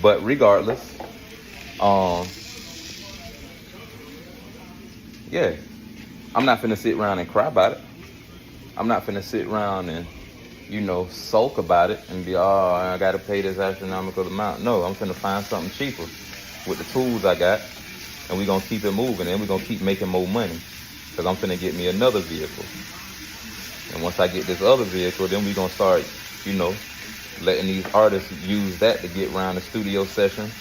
But regardless, yeah, I'm not finna sit around and cry about it. I'm not finna sit around and, you know, sulk about it and be, oh, I gotta pay this astronomical amount. No, I'm finna find something cheaper with the tools I got, and we're gonna keep it moving, and we're gonna keep making more money, because I'm finna get me another vehicle. And once I get this other vehicle, then we're gonna start, you know, letting these artists use that to get around the studio sessions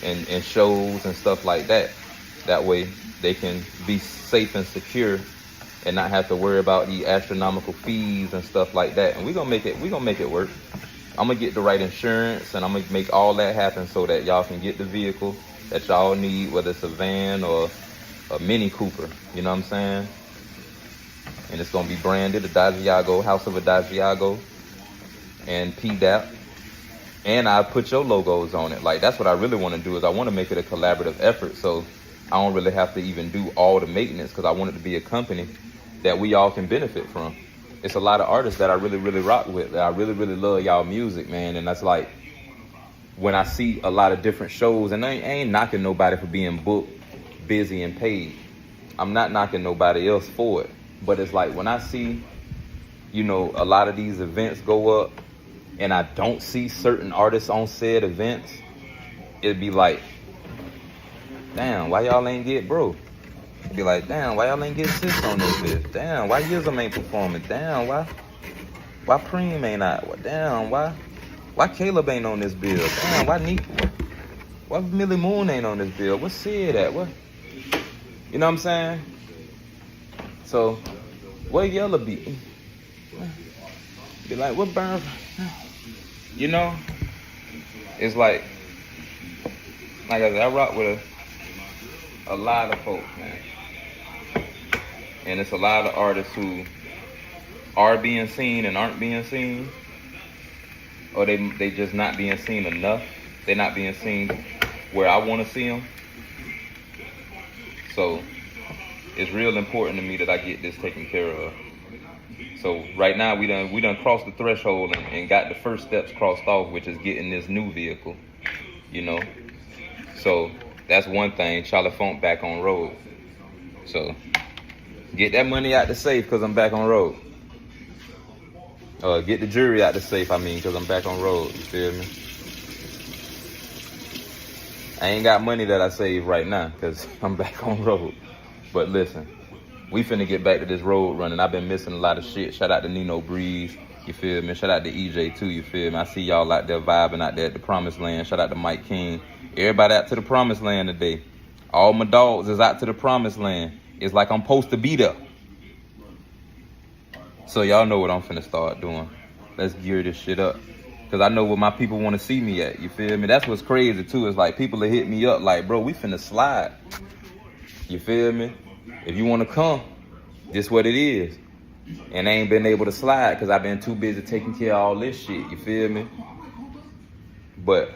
and shows and stuff like that. That way they can be safe and secure and not have to worry about the astronomical fees and stuff like that. And we're gonna make it work. I'm gonna get the right insurance, and I'm gonna make all that happen so that y'all can get the vehicle that y'all need, whether it's a van or a Mini Cooper, you know what I'm saying? And it's gonna be branded Adagiago, House of Adagiago, and PDAP. And I put your logos on it. Like, that's what I really want to do, is I want to make it a collaborative effort, so I don't really have to even do all the maintenance, because I want it to be a company that we all can benefit from. It's a lot of artists that I really, really rock with, that I really, really love y'all music, man. And that's like, when I see a lot of different shows, and I ain't knocking nobody for being booked, busy, and paid. I'm not knocking nobody else for it. But it's like, when I see, you know, a lot of these events go up, and I don't see certain artists on said events, it'd be like, damn, why y'all ain't get bro? It'd be like, damn, why y'all ain't get sis on this bitch? Damn, why Yism ain't performing? Damn, why Preem ain't out? Damn, why Caleb ain't on this bill? Damn, why Millie Moon ain't on this bill? What's Sid at? What? You know what I'm saying? So, what Yella be? Be like, what Burn? You know? It's like I said, I rock with a lot of folks, man. And it's a lot of artists who are being seen and aren't being seen. Or they just not being seen enough. They're not being seen where I want to see them. So it's real important to me that I get this taken care of. So right now we done crossed the threshold and got the first steps crossed off, which is getting this new vehicle, you know. So that's one thing. Charli Funk back on road. So get that money out the safe because I'm back on road. Get the jury out the safe, I mean, because I'm back on road. You feel me? I ain't got money that I save right now because I'm back on road. But listen, we finna get back to this road running. I've been missing a lot of shit. Shout out to Nino Breeze, you feel me? Shout out to EJ too, you feel me? I see y'all out there vibing out there at the promised land. Shout out to Mike King. Everybody out to the promised land today. All my dogs is out to the promised land. It's like I'm supposed to be there. So y'all know what I'm finna start doing. Let's gear this shit up. Cause I know where my people want to see me at, you feel me? That's what's crazy too, is like people that hit me up like, bro, we finna slide. You feel me? If you want to come, this what it is. And I ain't been able to slide because I've been too busy taking care of all this shit, you feel me? But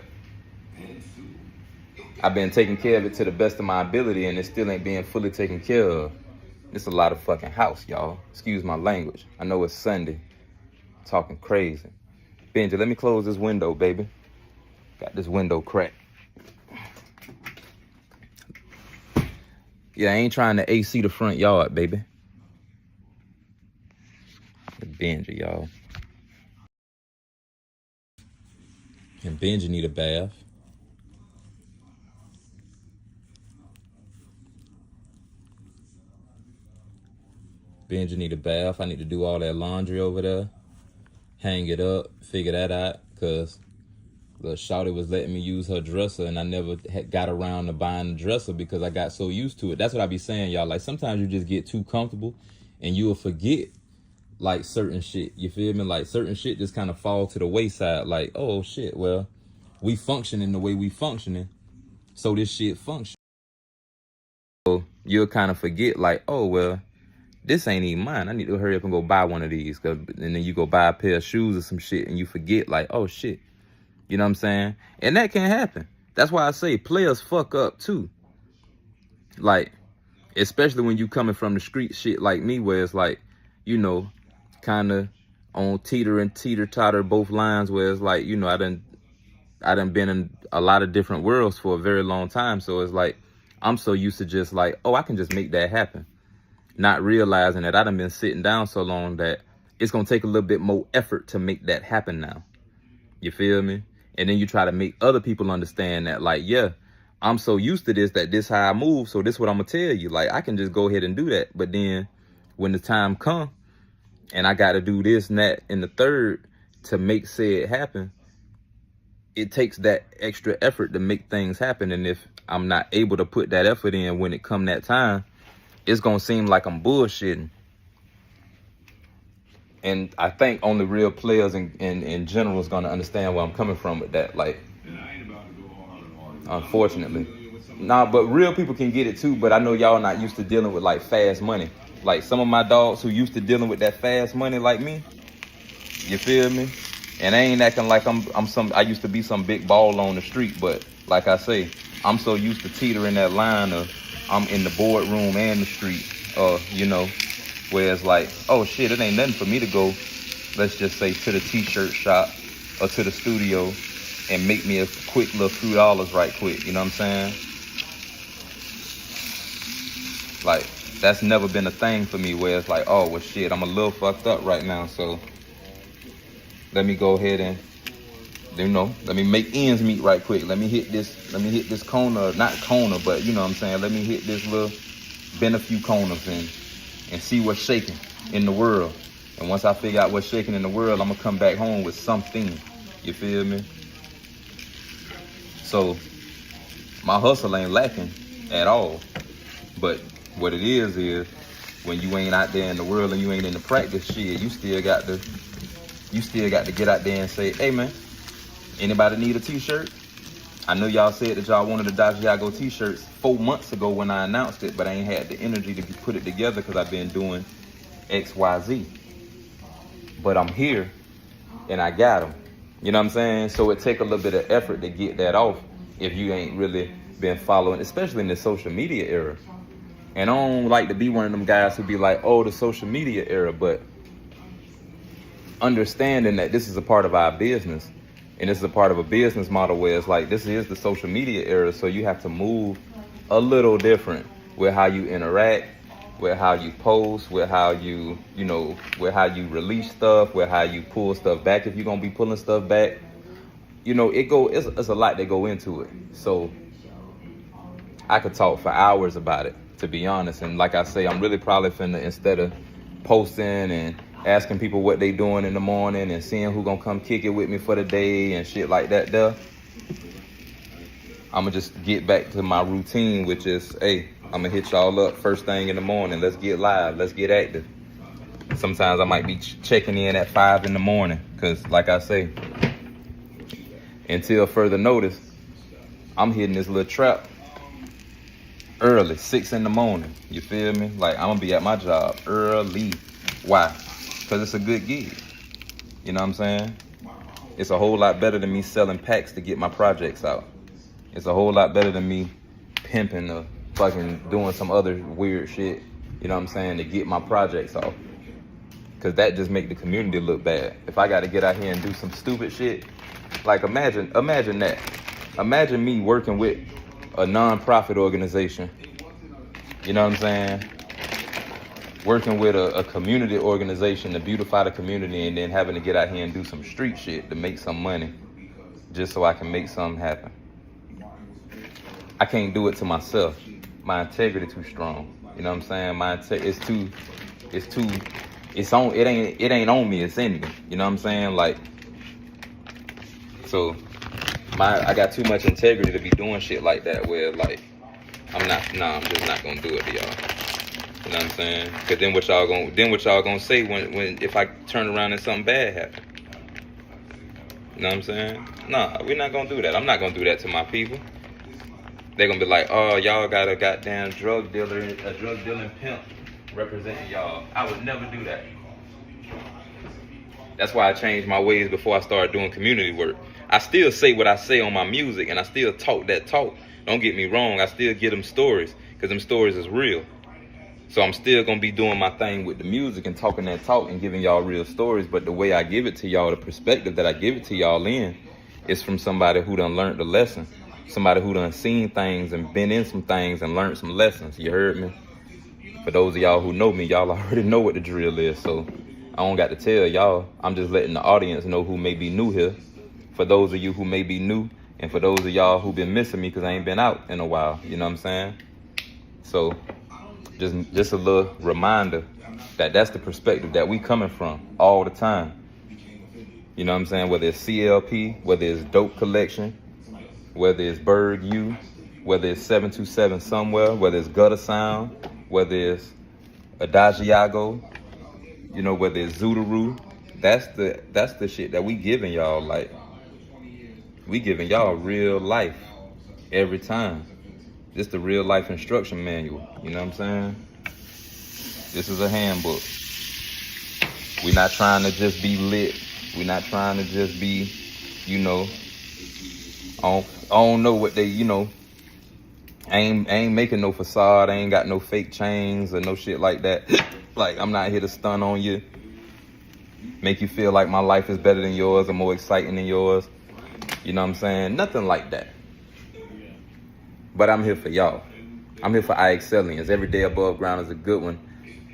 I've been taking care of it to the best of my ability and it still ain't being fully taken care of. It's a lot of fucking house, y'all. Excuse my language. I know it's Sunday. Talking crazy. Benji, let me close this window, baby. Got this window cracked. Yeah, I ain't trying to AC the front yard, baby. Benji, y'all. And Benji need a bath. Benji need a bath. I need to do all that laundry over there. Hang it up, figure that out, because the shawty was letting me use her dresser and I never got around to buying the dresser because I got so used to it. That's what I be saying, y'all. Like, sometimes you just get too comfortable and you'll forget, like, certain shit. You feel me? Like, certain shit just kind of fall to the wayside. Like, oh, shit, well, we functioning the way we functioning, so this shit function. So you'll kind of forget, like, oh, well, this ain't even mine. I need to hurry up and go buy one of these. And then you go buy a pair of shoes or some shit and you forget, like, oh, shit. You know what I'm saying? And that can happen. That's why I say players fuck up too. Like, especially when you coming from the street shit like me, where it's like, you know, kind of on teeter-totter both lines, where it's like, you know, I done been in a lot of different worlds for a very long time. So it's like, I'm so used to just like, oh, I can just make that happen. Not realizing that I done been sitting down so long that it's going to take a little bit more effort to make that happen now. You feel me? And then you try to make other people understand that, like, yeah, I'm so used to this, that this how I move. So this what I'm going to tell you. Like, I can just go ahead and do that. But then when the time come and I got to do this and that and the third to make said happen, it takes that extra effort to make things happen. And if I'm not able to put that effort in when it come that time, it's going to seem like I'm bullshitting. And I think only real players in general is going to understand where I'm coming from with that. Like, unfortunately. Nah, but real people can get it too. But I know y'all not used to dealing with like fast money. Like some of my dogs who used to dealing with that fast money like me. You feel me? And I ain't acting like I used to be some big ball on the street. But like I say, I'm so used to teetering that line of I'm in the boardroom and the street, you know, where it's like, oh shit, it ain't nothing for me to go, let's just say, to the t-shirt shop or to the studio and make me a quick little few dollars right quick, you know what I'm saying? Like, that's never been a thing for me where it's like, oh, well shit, I'm a little fucked up right now, so let me go ahead and, you know, let me make ends meet right quick. Let me hit this corner, not corner, but you know what I'm saying? Let me hit this little, bend a few corners and see what's shaking in the world. And once I figure out what's shaking in the world, I'm gonna come back home with something. You feel me? So my hustle ain't lacking at all. But what it is when you ain't out there in the world and you ain't in the practice shit, you still got to get out there and say, hey man, anybody need a t-shirt? I know y'all said that y'all wanted the Dodgeiago t-shirts 4 months ago when I announced it, but I ain't had the energy to put it together because I've been doing XYZ. But I'm here and I got them. You know what I'm saying? So it take a little bit of effort to get that off if you ain't really been following, especially in the social media era. And I don't like to be one of them guys who be like, oh, the social media era, but understanding that this is a part of our business, and this is a part of a business model where it's like, this is the social media era, so you have to move a little different with how you interact, with how you post, with how you, with how you release stuff, with how you pull stuff back if you're gonna be pulling stuff back. It's a lot that go into it. So I could talk for hours about it, to be honest. And like I say, I'm really probably finna, instead of posting and asking people what they doing in the morning and seeing who gonna come kick it with me for the day and shit like that there, I'm gonna just get back to my routine, which is, hey, I'm gonna hit y'all up first thing in the morning. Let's get live. Let's get active. Sometimes I might be checking in at 5 in the morning because, like I say, until further notice, I'm hitting this little trap early, 6 in the morning. You feel me? Like, I'm gonna be at my job early. Why? Because it's a good gig. You know what I'm saying? It's a whole lot better than me selling packs to get my projects out. It's a whole lot better than me pimping or fucking doing some other weird shit, you know what I'm saying, to get my projects off. Because that just make the community look bad. If I got to get out here and do some stupid shit, like imagine that. Imagine me working with a non-profit organization, you know what I'm saying, working with a community organization to beautify the community, and then having to get out here and do some street shit to make some money just so I can make something happen. I can't do it to myself. My integrity too strong. You know what I'm saying? It ain't on me, it's in me. You know what I'm saying? Like, so I got too much integrity to be doing shit like that where like I'm just not gonna do it to y'all. You know what I'm saying? Cause then what y'all gonna say when if I turn around and something bad happen? You know what I'm saying? Nah, we're not gonna do that. I'm not gonna do that to my people. They're gonna be like, oh, y'all got a goddamn a drug dealing pimp representing y'all. I would never do that. That's why I changed my ways before I started doing community work. I still say what I say on my music, and I still talk that talk. Don't get me wrong, I still get them stories, because them stories is real. So I'm still gonna be doing my thing with the music and talking that talk and giving y'all real stories, but the way I give it to y'all, the perspective that I give it to y'all in, is from somebody who done learned the lesson. Somebody who done seen things and been in some things and learned some lessons. You heard me? For those of y'all who know me, y'all already know what the drill is. So I don't got to tell y'all. I'm just letting the audience know who may be new here. For those of you who may be new, and for those of y'all who been missing me because I ain't been out in a while. You know what I'm saying? So just a little reminder that that's the perspective that we coming from all the time. You know what I'm saying? Whether it's CLP, whether it's Dope Collection, whether it's Berg U, whether it's 727 Somewhere, whether it's Gutter Sound, whether it's Adagiago, whether it's Zootaroo, that's the shit that we giving y'all. Like, we giving y'all real life every time. This the real life instruction manual, you know what I'm saying? This is a handbook. We're not trying to just be lit. We're not trying to just be, I don't know what they, I ain't making no facade. I ain't got no fake chains or no shit like that. Like, I'm not here to stun on you, make you feel like my life is better than yours or more exciting than yours. You know what I'm saying? Nothing like that. But I'm here for y'all. I'm here for I-Excellians. Every day above ground is a good one.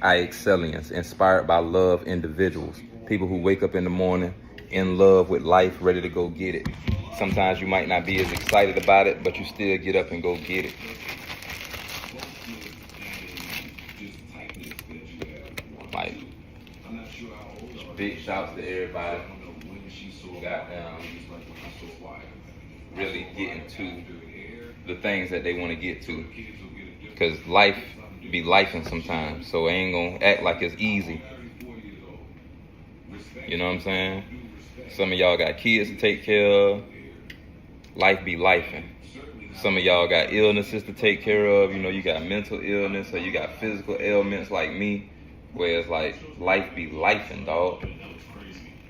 I-Excellians, inspired by love individuals. People who wake up in the morning in love with life, ready to go get it. Sometimes you might not be as excited about it, but you still get up and go get it. Like, big shouts to everybody who got really getting to the things that they want to get to. Because life be lifing sometimes, so I ain't gonna act like it's easy. You know what I'm saying? Some of y'all got kids to take care of. Life be lifing. Some of y'all got illnesses to take care of. You got mental illness, or you got physical ailments like me, where it's like life be lifing, dog.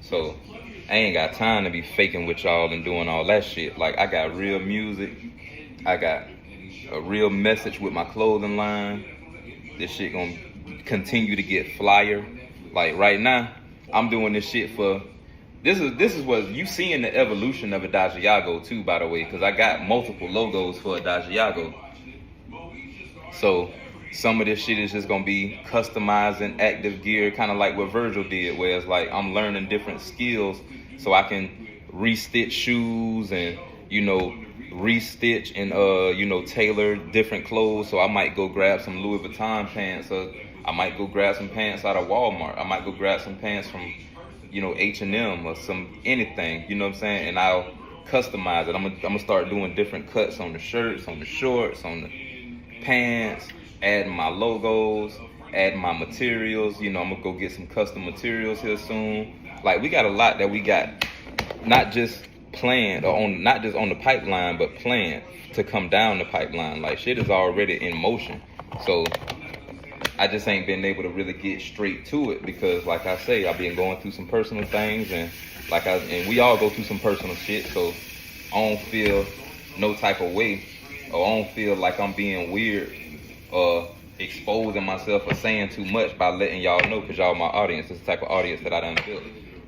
So I ain't got time to be faking with y'all and doing all that shit. Like, I got real music. I got a real message with my clothing line. This shit gonna continue to get flyer. Like right now, I'm doing this shit for. This is what you seeing the evolution of a Dajiago too, by the way, because I got multiple logos for a Dajiago. So some of this shit is just gonna be customizing active gear, kind of like what Virgil did, where it's like I'm learning different skills so I can restitch shoes and restitch and tailor different clothes. So I might go grab some Louis Vuitton pants, or I might go grab some pants out of Walmart. I might go grab some pants from H&M or some anything. You know what I'm saying? And I'll customize it. I'm gonna start doing different cuts on the shirts, on the shorts, on the pants, adding my logos, adding my materials. I'm gonna go get some custom materials here soon. Like, we got a lot that we got, not just planned or not just on the pipeline, but planned to come down the pipeline. Like, shit is already in motion. So I just ain't been able to really get straight to it because, like I say, I've been going through some personal things, and we all go through some personal shit. So I don't feel no type of way, or I don't feel like I'm being weird or exposing myself or saying too much by letting y'all know, because y'all my audience. It's the type of audience that I done built.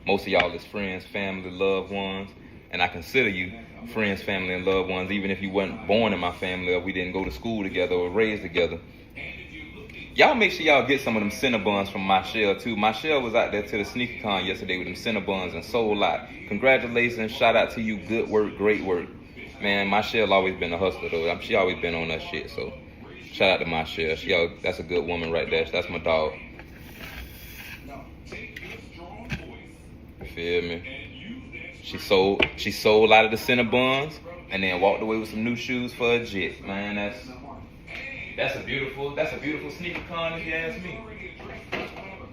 Most of y'all is friends, family, loved ones, and I consider you friends, family, and loved ones, even if you wasn't born in my family or we didn't go to school together or raised together. Y'all make sure y'all get some of them Cinnabons from Michelle too. Michelle was out there to the sneaker con yesterday with them Cinnabons and sold out. Congratulations, shout out to you, good work, great work. Man, Michelle always been a hustler though. She always been on that shit, so shout out to Michelle. That's a good woman right there. That's my dog. You feel me? She sold out of the Cinnabons and then walked away with some new shoes for a jet. Man, that's a beautiful sneaker con, if you ask me.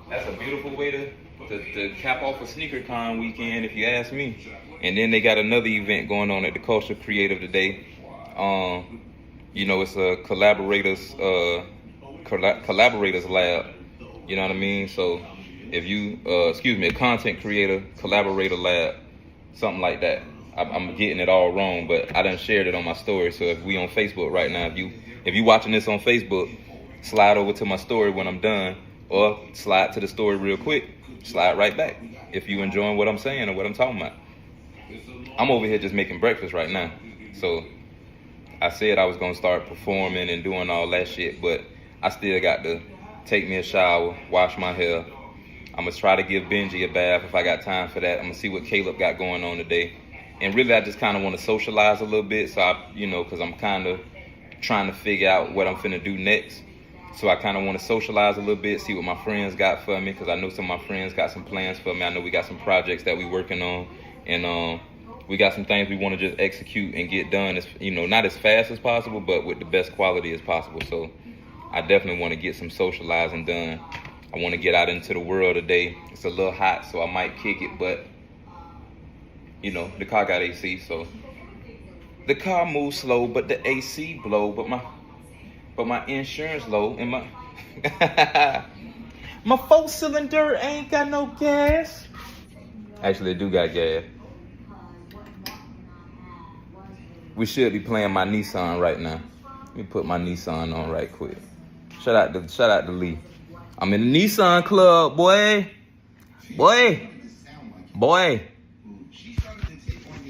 That's a beautiful way to cap off a sneaker con weekend, if you ask me. And then they got another event going on at the Culture Creative today. It's a collaborators lab. You know what I mean? So if you a content creator collaborator lab, something like that. I'm getting it all wrong, but I done shared it on my story. So if we on Facebook right now, if you watching this on Facebook, slide over to my story when I'm done, or slide to the story real quick. Slide right back if you enjoying what I'm saying or what I'm talking about. I'm over here just making breakfast right now. So I said I was gonna start performing and doing all that shit, but I still got to take me a shower, wash my hair. I'm gonna try to give Benji a bath if I got time for that. I'm gonna see what Caleb got going on today. And really, I just kind of want to socialize a little bit. So because I'm kind of trying to figure out what I'm finna do next. So I kind of want to socialize a little bit, see what my friends got for me, because I know some of my friends got some plans for me. I know we got some projects that we working on, and we got some things we want to just execute and get done, as not as fast as possible, but with the best quality as possible. So I definitely want to get some socializing done. I want to get out into the world today. It's a little hot, so I might kick it, but the car got AC, so the car moves slow, but the AC blow, but my insurance low, and my my 4-cylinder ain't got no gas. Actually, it do got gas. We should be playing my Nissan right now. Let me put my Nissan on right quick. Shout out to Lee. I'm in the Nissan club, boy.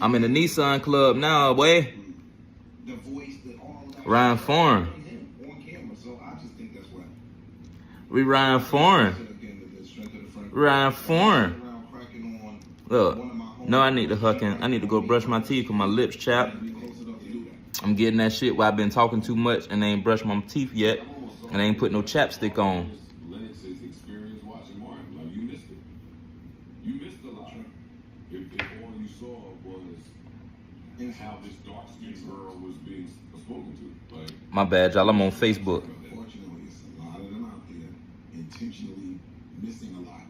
I'm in the Nissan club now, boy. Ryan Foreign. We Ryan Foreign. Look, no, I need to go brush my teeth because my lips chapped. I'm getting that shit where I've been talking too much and I ain't brushed my teeth yet, and I ain't put no chapstick on. How this dark-skinned girl was being spoken to. Like, my bad, y'all. I'm on Facebook. Unfortunately, it's a lot of them out there intentionally missing a lot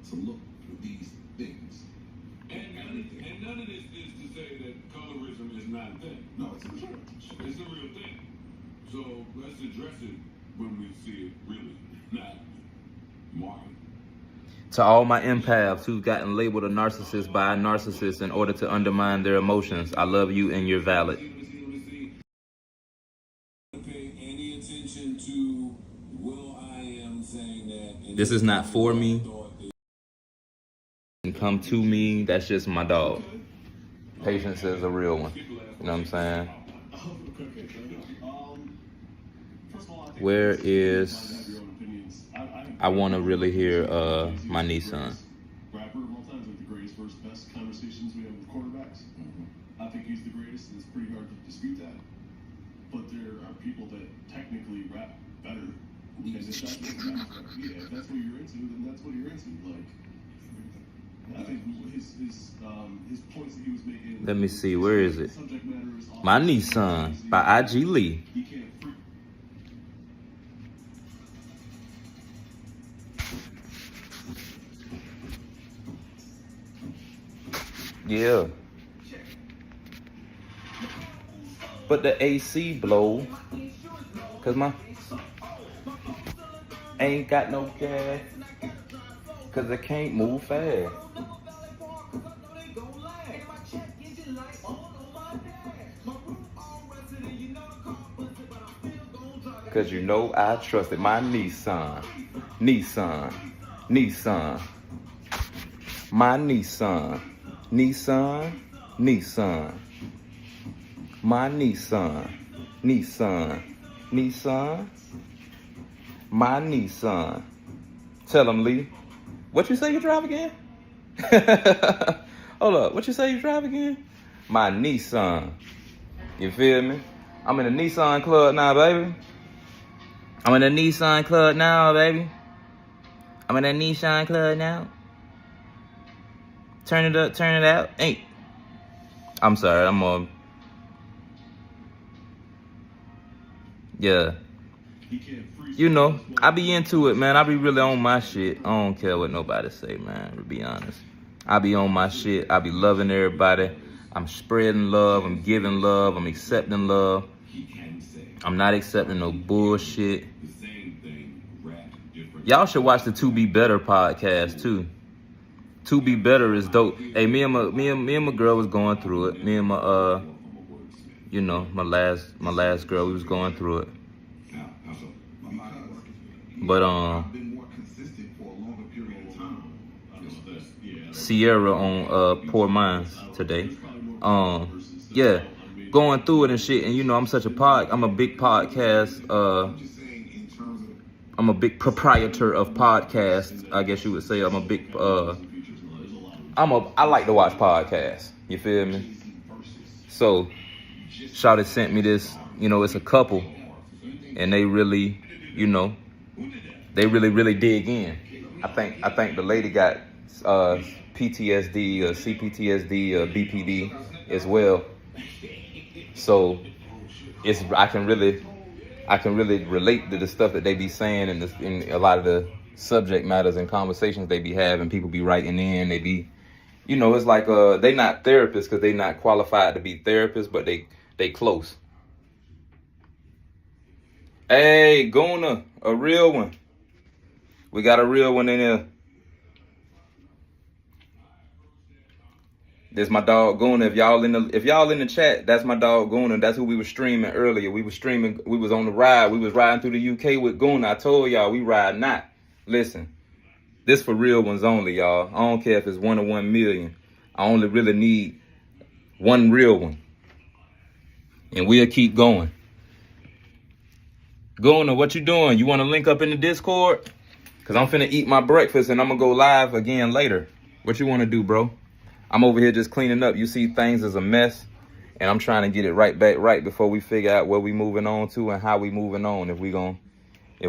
to look for these things. And none of this is to say that colorism is not a thing. No, it's a real thing. It's a real thing. So let's address it when we see it really, not market. To all my empaths who've gotten labeled a narcissist by a narcissist in order to undermine their emotions, I love you and you're valid. This is not for me. come to me. That's just my dog. Patience is a real one. You know what I'm saying? Where is... I want to really hear my Nissan. Rapper of all time, like the greatest versus best conversations we have with quarterbacks. I think he's the greatest, and it's pretty hard to dispute that. But there are people that technically rap better. And if that's what if that's what you're into, then that's what you're into. Like, I think his points that he was making. Let me see, where is it? My Nissan by IG Lee. He can't freak. Yeah. But the AC blow. Cause my ain't got no gas. Cause I can't move fast. Cause you know I trusted my Nissan. Nissan. Nissan. My Nissan. Nissan. Nissan. My Nissan. Nissan. Nissan. My Nissan. Tell him, Lee. What you say you drive again? Hold up. What you say you drive again? My Nissan. You feel me? I'm in the Nissan club now, baby. I'm in the Nissan club now, baby. I'm in the Nissan club now. Turn it up, turn it out. Ain't. I'm sorry, I'm on. Yeah. You know, I be into it, man. I be really on my shit. I don't care what nobody say, man, to be honest. I be on my shit. I be loving everybody. I'm spreading love. I'm giving love. I'm accepting love. I'm not accepting no bullshit. Y'all should watch the To Be Better podcast too. To Be Better is dope. Hey, me and my girl was going through it. Me and my you know, my last girl, we was going through it. But Sierra on Poor Minds today. Yeah, going through it and shit. And you know, I'm a big podcast. I'm a big proprietor of podcasts, I guess you would say. I'm a big I like to watch podcasts. You feel me? So Shawty sent me this, you know, it's a couple, and they really, you know, they really dig in. I think the lady got PTSD, CPTSD, BPD as well. So I can really relate to the stuff that they be saying and in a lot of the subject matters and conversations they be having. People be writing in, they be, you know, it's like they not therapists because they not qualified to be therapists, but they close. Hey, Guna, a real one. We got a real one in here. This my dog Guna. If y'all in the chat, that's my dog Guna. That's who we were streaming earlier. We was on the ride. We was riding through the UK with Guna. I told y'all we ride not. Listen, this for real ones only, y'all. I don't care if it's 1 or 1 million. I only really need one real one. And we'll keep going. Guna, what you doing? You want to link up in the Discord? Because I'm finna eat my breakfast and I'm going to go live again later. What you want to do, bro? I'm over here just cleaning up. You see things as a mess. And I'm trying to get it right back right before we figure out where we moving on to and how we moving on. If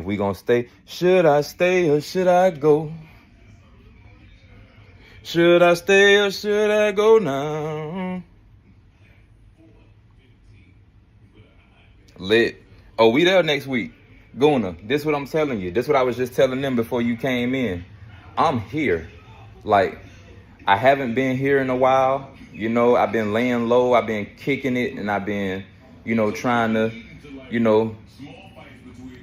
we gonna stay. Should I stay or should I go? Should I stay or should I go now? Lit. Oh, we there next week. Guna, this what I'm telling you. This what I was just telling them before you came in. I'm here. Like, I haven't been here in a while. You know, I've been laying low. I've been kicking it. And I've been, you know, trying to, you know,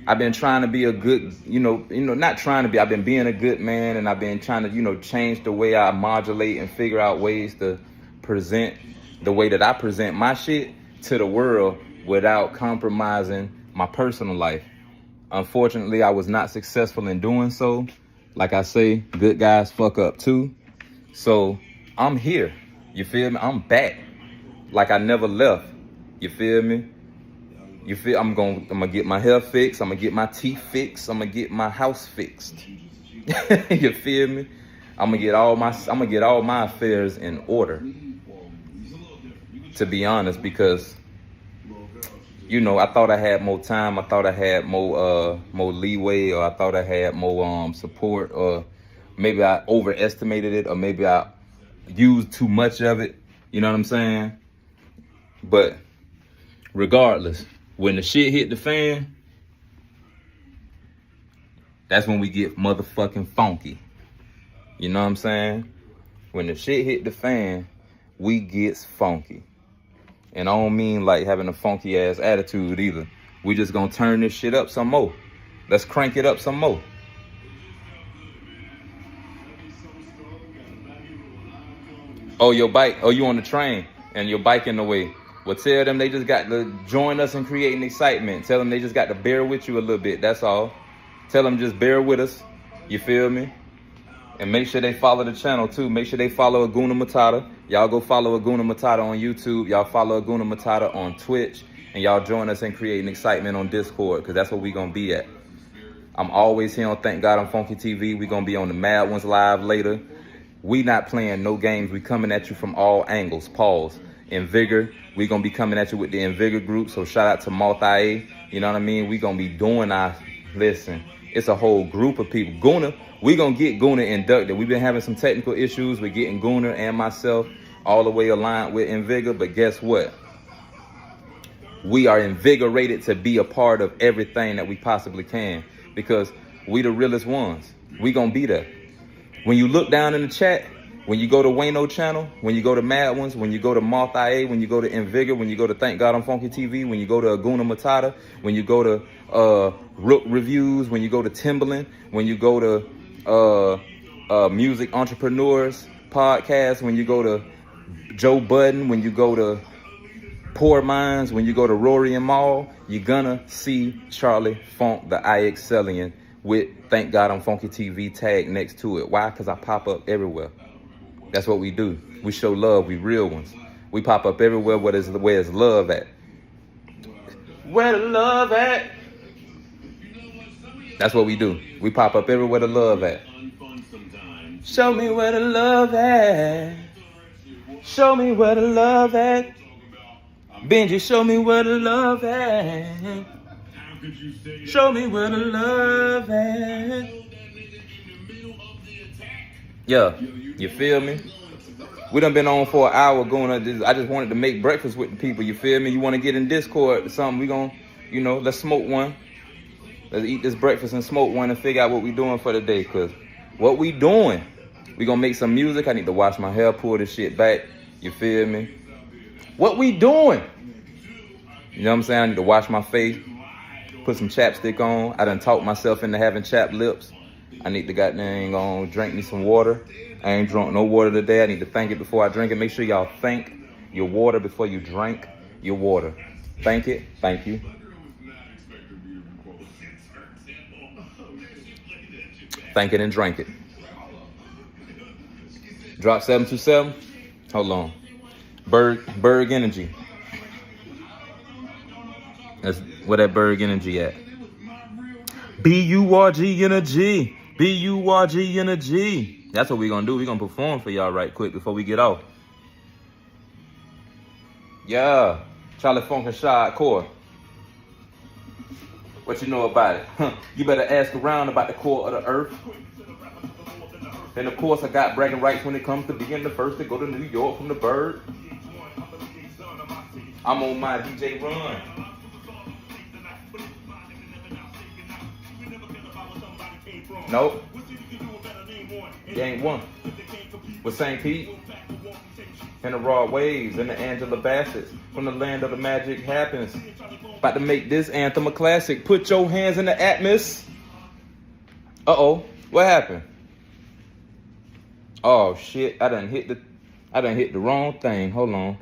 I've been trying to be a good, not trying to be. I've been being a good man. And I've been trying to, change the way I modulate and figure out ways to present the way that I present my shit to the world without compromising my personal life. Unfortunately, I was not successful in doing so. Like I say, good guys fuck up too. So I'm here. You feel me? I'm back. Like I never left. You feel me? I'm gonna get my hair fixed, I'm gonna get my teeth fixed, I'm gonna get my house fixed. You feel me? I'm gonna get all my affairs in order. To be honest, because I thought I had more time, I thought I had more leeway, or I thought I had more support, or maybe I overestimated it, or maybe I used too much of it. You know what I'm saying? But regardless, when the shit hit the fan, that's when we get motherfucking funky. You know what I'm saying? When the shit hit the fan, we gets funky. And I don't mean like having a funky ass attitude either. We just gonna turn this shit up some more. Let's crank it up some more. Oh, your bike. Oh, you on the train and your bike in the way. Well, tell them they just got to join us in creating excitement. Tell them they just got to bear with you a little bit. That's all. Tell them just bear with us. You feel me? And make sure they follow the channel too. Make sure they follow Aguna Matata. Y'all go follow Aguna Matata on YouTube. Y'all follow Aguna Matata on Twitch. And y'all join us in creating excitement on Discord, because that's where we going to be at. I'm always here on Thank God I'm Funky TV. We going to be on the Mad Ones live later. We not playing no games. We coming at you from all angles. Pause. Invigor. We gonna be coming at you with the Invigor group. So shout out to Multi. You know what I mean? We gonna be doing our, listen, it's a whole group of people. Guna, we gonna get Guna inducted. We've been having some technical issues with getting Guna and myself all the way aligned with Invigor. But guess what? We are invigorated to be a part of everything that we possibly can, because we the realest ones. We gonna be there. When you look down in the chat, when you go to Wayno channel, when you go to Mad Ones, when you go to Multi, when you go to Invigor, when you go to Thank God I'm Funky TV, when you go to Aguna Matata, when you go to Rook Reviews, when you go to Timbaland, when you go to Music Entrepreneurs Podcast, when you go to Joe Budden, when you go to Poor Minds, when you go to Rory and Maul, you're gonna see Charli Funk, the IXLian, with Thank God I'm Funky TV tag next to it. Why? Because I pop up everywhere. That's what we do. We show love. We real ones. We pop up everywhere where there's love at. Where the love at? That's what we do. We pop up everywhere the love at. Show me where the love at. Show me where the love at. Benji, show me where the love at. Show me where the love at. Yeah, you feel me? We done been on for an hour I just wanted to make breakfast with the people, you feel me? You want to get in Discord or something, we gon', let's smoke one. Let's eat this breakfast and smoke one and figure out what we doing for the day, because what we doing? We gonna make some music. I need to wash my hair, pull this shit back, you feel me? What we doing? You know what I'm saying? I need to wash my face, put some chapstick on. I done talked myself into having chapped lips. I need to goddamn drink me some water. I ain't drunk no water today. I need to thank it before I drink it. Make sure y'all thank your water before you drink your water. Thank it. Thank you. Thank it and drink it. Drop 727. Hold on. Berg Energy. That's where that Berg Energy at. B-U-R-G Energy. B-U-R-G Energy. That's what we gonna do. We gonna perform for y'all right quick before we get off. Yeah. Charli Funk and Shad Core. What you know about it? You better ask around about the core of the earth. And of course I got bragging rights when it comes to being the first to go to New York from the bird. I'm on my DJ run. Nope. You ain't one. With St. Pete and the Raw Waves and the Angela Bassett's from the land of the magic happens. About to make this anthem a classic. Put your hands in the atmos. Uh-oh. What happened? Oh shit. I done hit the wrong thing. Hold on.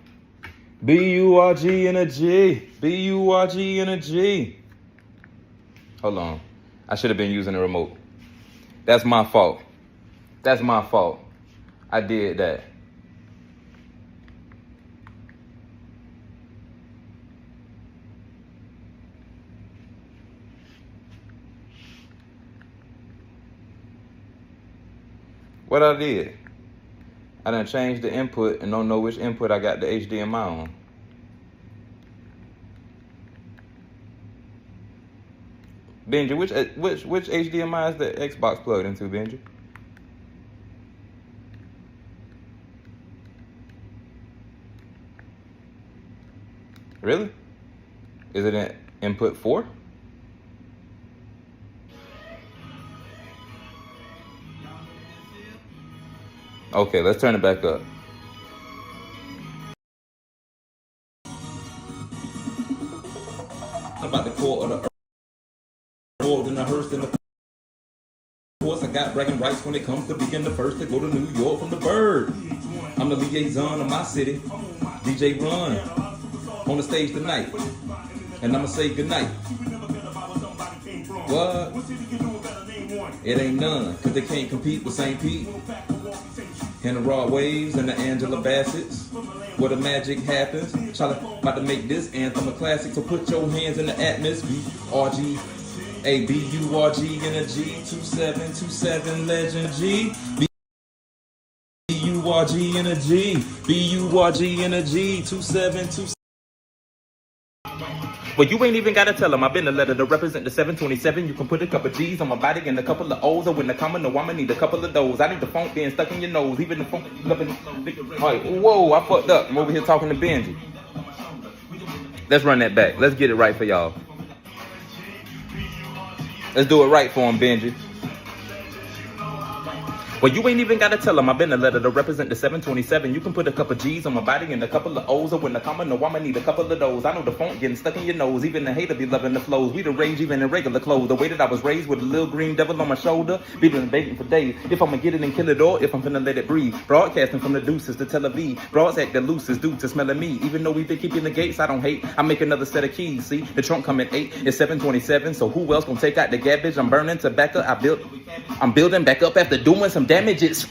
B-U-R-G and a G. B-U-R-G and a G. Hold on. I should have been using the remote. That's my fault. That's my fault. I did that. What I did? I done changed the input and don't know which input I got the HDMI on. Benji, which HDMI is the Xbox plugged into, Benji? Really? Is it in input 4? Okay, let's turn it back up. About the core of the earth, and the hearse, and the course, I got bragging rights when it comes to being the first to go to New York from the bird. I'm the liaison of my city, DJ Run, on the stage tonight, and I'ma say goodnight. What? It ain't none, cause they can't compete with St. Pete and the Raw Waves and the Angela Bassett's, where the magic happens. Charli about to make this anthem a classic, so put your hands in the atmosphere. RG, A-B-U-R-G and a G, 2727 Legend G. B-U-R-G and a G, B-U-R-G and a G, 2727. Well, you ain't even gotta tell them. I've been a letter to represent the 727. You can put a couple G's on my body and a couple of O's. Or when the common, no, I'ma need a couple of those. I need the funk being stuck in your nose. Even the funk loving. Alright, whoa, I fucked up. I'm over here talking to Benji. Let's run that back. Let's get it right for y'all. Let's do it right for him, Benji. Well, you ain't even gotta tell them. I've been a letter to represent the 727. You can put a couple G's on my body and a couple of O's. Or when the comma, no, I'ma need a couple of those. I know the funk getting stuck in your nose. Even the hater be loving the flows. We the rage even in regular clothes. The way that I was raised with a little green devil on my shoulder. Be been debating for days if I'ma get it and kill it or if I'm finna let it breathe. Broadcasting from the deuces to Tel Aviv. Broads act the loosest due to smelling me. Even though we been keeping the gates, I don't hate. I make another set of keys. See, the trunk come at 8. It's 727. So who else gonna take out the garbage? I'm burning tobacco. I'm building back up after doing some damages.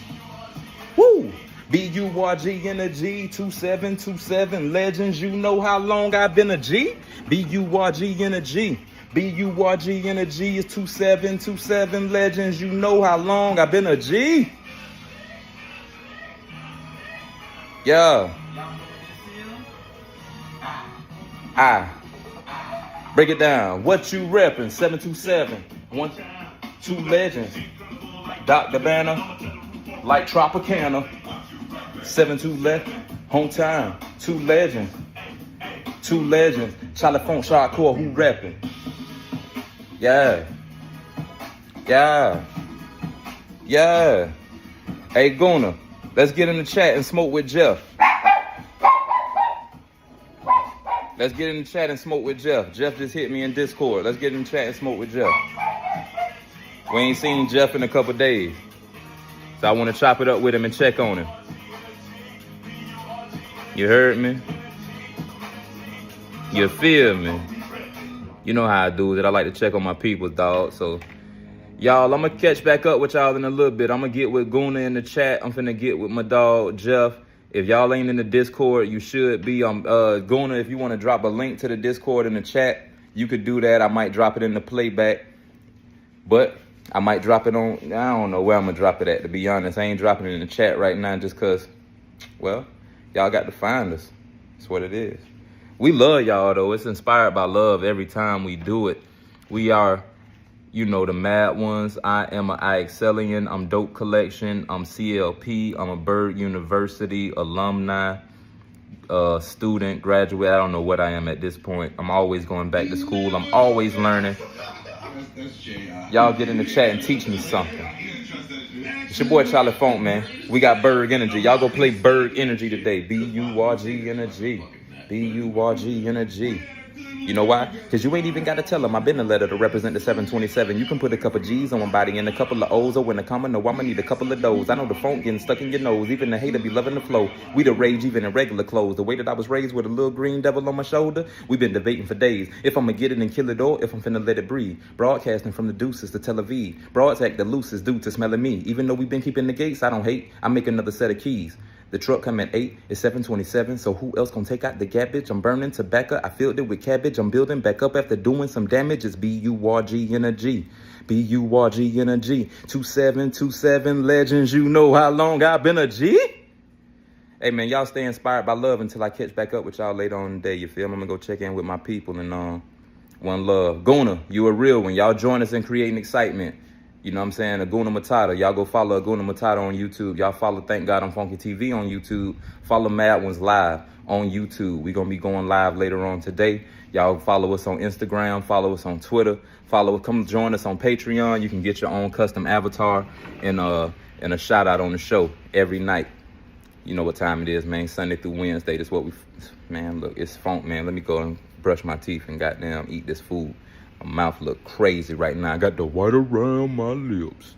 Woo! B-U-R-G and a G, 2727 Legends. You know how long I've been a G? B-U-R-G and a G. B-U-R-G and a G is 2727 Legends. You know how long I've been a G? Yeah. Break it down. What you reppin'? 727. 1, 2 Legends. Dr. Banner. Like Tropicana, 7-2 left, home time, 2 Legends, Charli Funk, Hardcore, who rapping? Yeah. Hey Guna, let's get in the chat and smoke with Jeff. Let's get in the chat and smoke with Jeff. Jeff just hit me in Discord. Let's get in the chat and smoke with Jeff. We ain't seen Jeff in a couple days. So I want to chop it up with him and check on him. You heard me? You feel me? You know how I do it. I like to check on my people, dog. So, y'all, I'm going to catch back up with y'all in a little bit. I'm going to get with Guna in the chat. I'm finna get with my dog, Jeff. If y'all ain't in the Discord, you should be. Guna, if you want to drop a link to the Discord in the chat, you could do that. I might drop it in the playback. But I might drop it on, I don't know where I'm going to drop it at, to be honest. I ain't dropping it in the chat right now just because, well, y'all got to find us. That's what it is. We love y'all, though. It's inspired by love every time we do it. We are, you know, the mad ones. I am an IXLian. I'm Dope Collection. I'm CLP. I'm a Bird University alumni, student, graduate. I don't know what I am at this point. I'm always going back to school. I'm always learning. Y'all get in the chat and teach me something. It's your boy Charli Funk, man. We got Berg Energy. Y'all go play Berg Energy today. B-U-R-G Energy. B-U-R-G Energy. You know why? Because you ain't even got to tell them I've been a letter to represent the 727. You can put a couple G's on my body and a couple of O's. Or when the comma, no, I'ma need a couple of those. I know the funk getting stuck in your nose. Even the hater be loving the flow. We the rage even in regular clothes. The way that I was raised with a little green devil on my shoulder. We been debating for days. If I'ma get it and kill it or if I'm finna let it breathe. Broadcasting from the deuces to Tel Aviv. Broads act the loosest due to smelling me. Even though we been keeping the gates, I don't hate. I make another set of keys. The truck come at 8, it's 7:27, so who else gonna take out the garbage? I'm burning tobacco, I filled it with cabbage. I'm building back up after doing some damage. It's B-U-R-G in a G. B-U-R-G in a G. 2727 legends, you know how long I've been a G? Hey man, y'all stay inspired by love until I catch back up with y'all later on in the day, you feel me? I'm gonna go check in with my people and one love. Guna, you a real one. Y'all join us in creating excitement. You know what I'm saying? Aguna Matata. Y'all go follow Aguna Matata on YouTube. Y'all follow Thank God I'm Funky TV on YouTube. Follow Mad Ones Live on YouTube. We're going to be going live later on today. Y'all follow us on Instagram. Follow us on Twitter. Come join us on Patreon. You can get your own custom avatar and a shout out on the show every night. You know what time it is, man. Sunday through Wednesday. That's what man, look, it's funk, man. Let me go and brush my teeth and goddamn eat this food. My mouth look crazy right now. I got the white around my lips.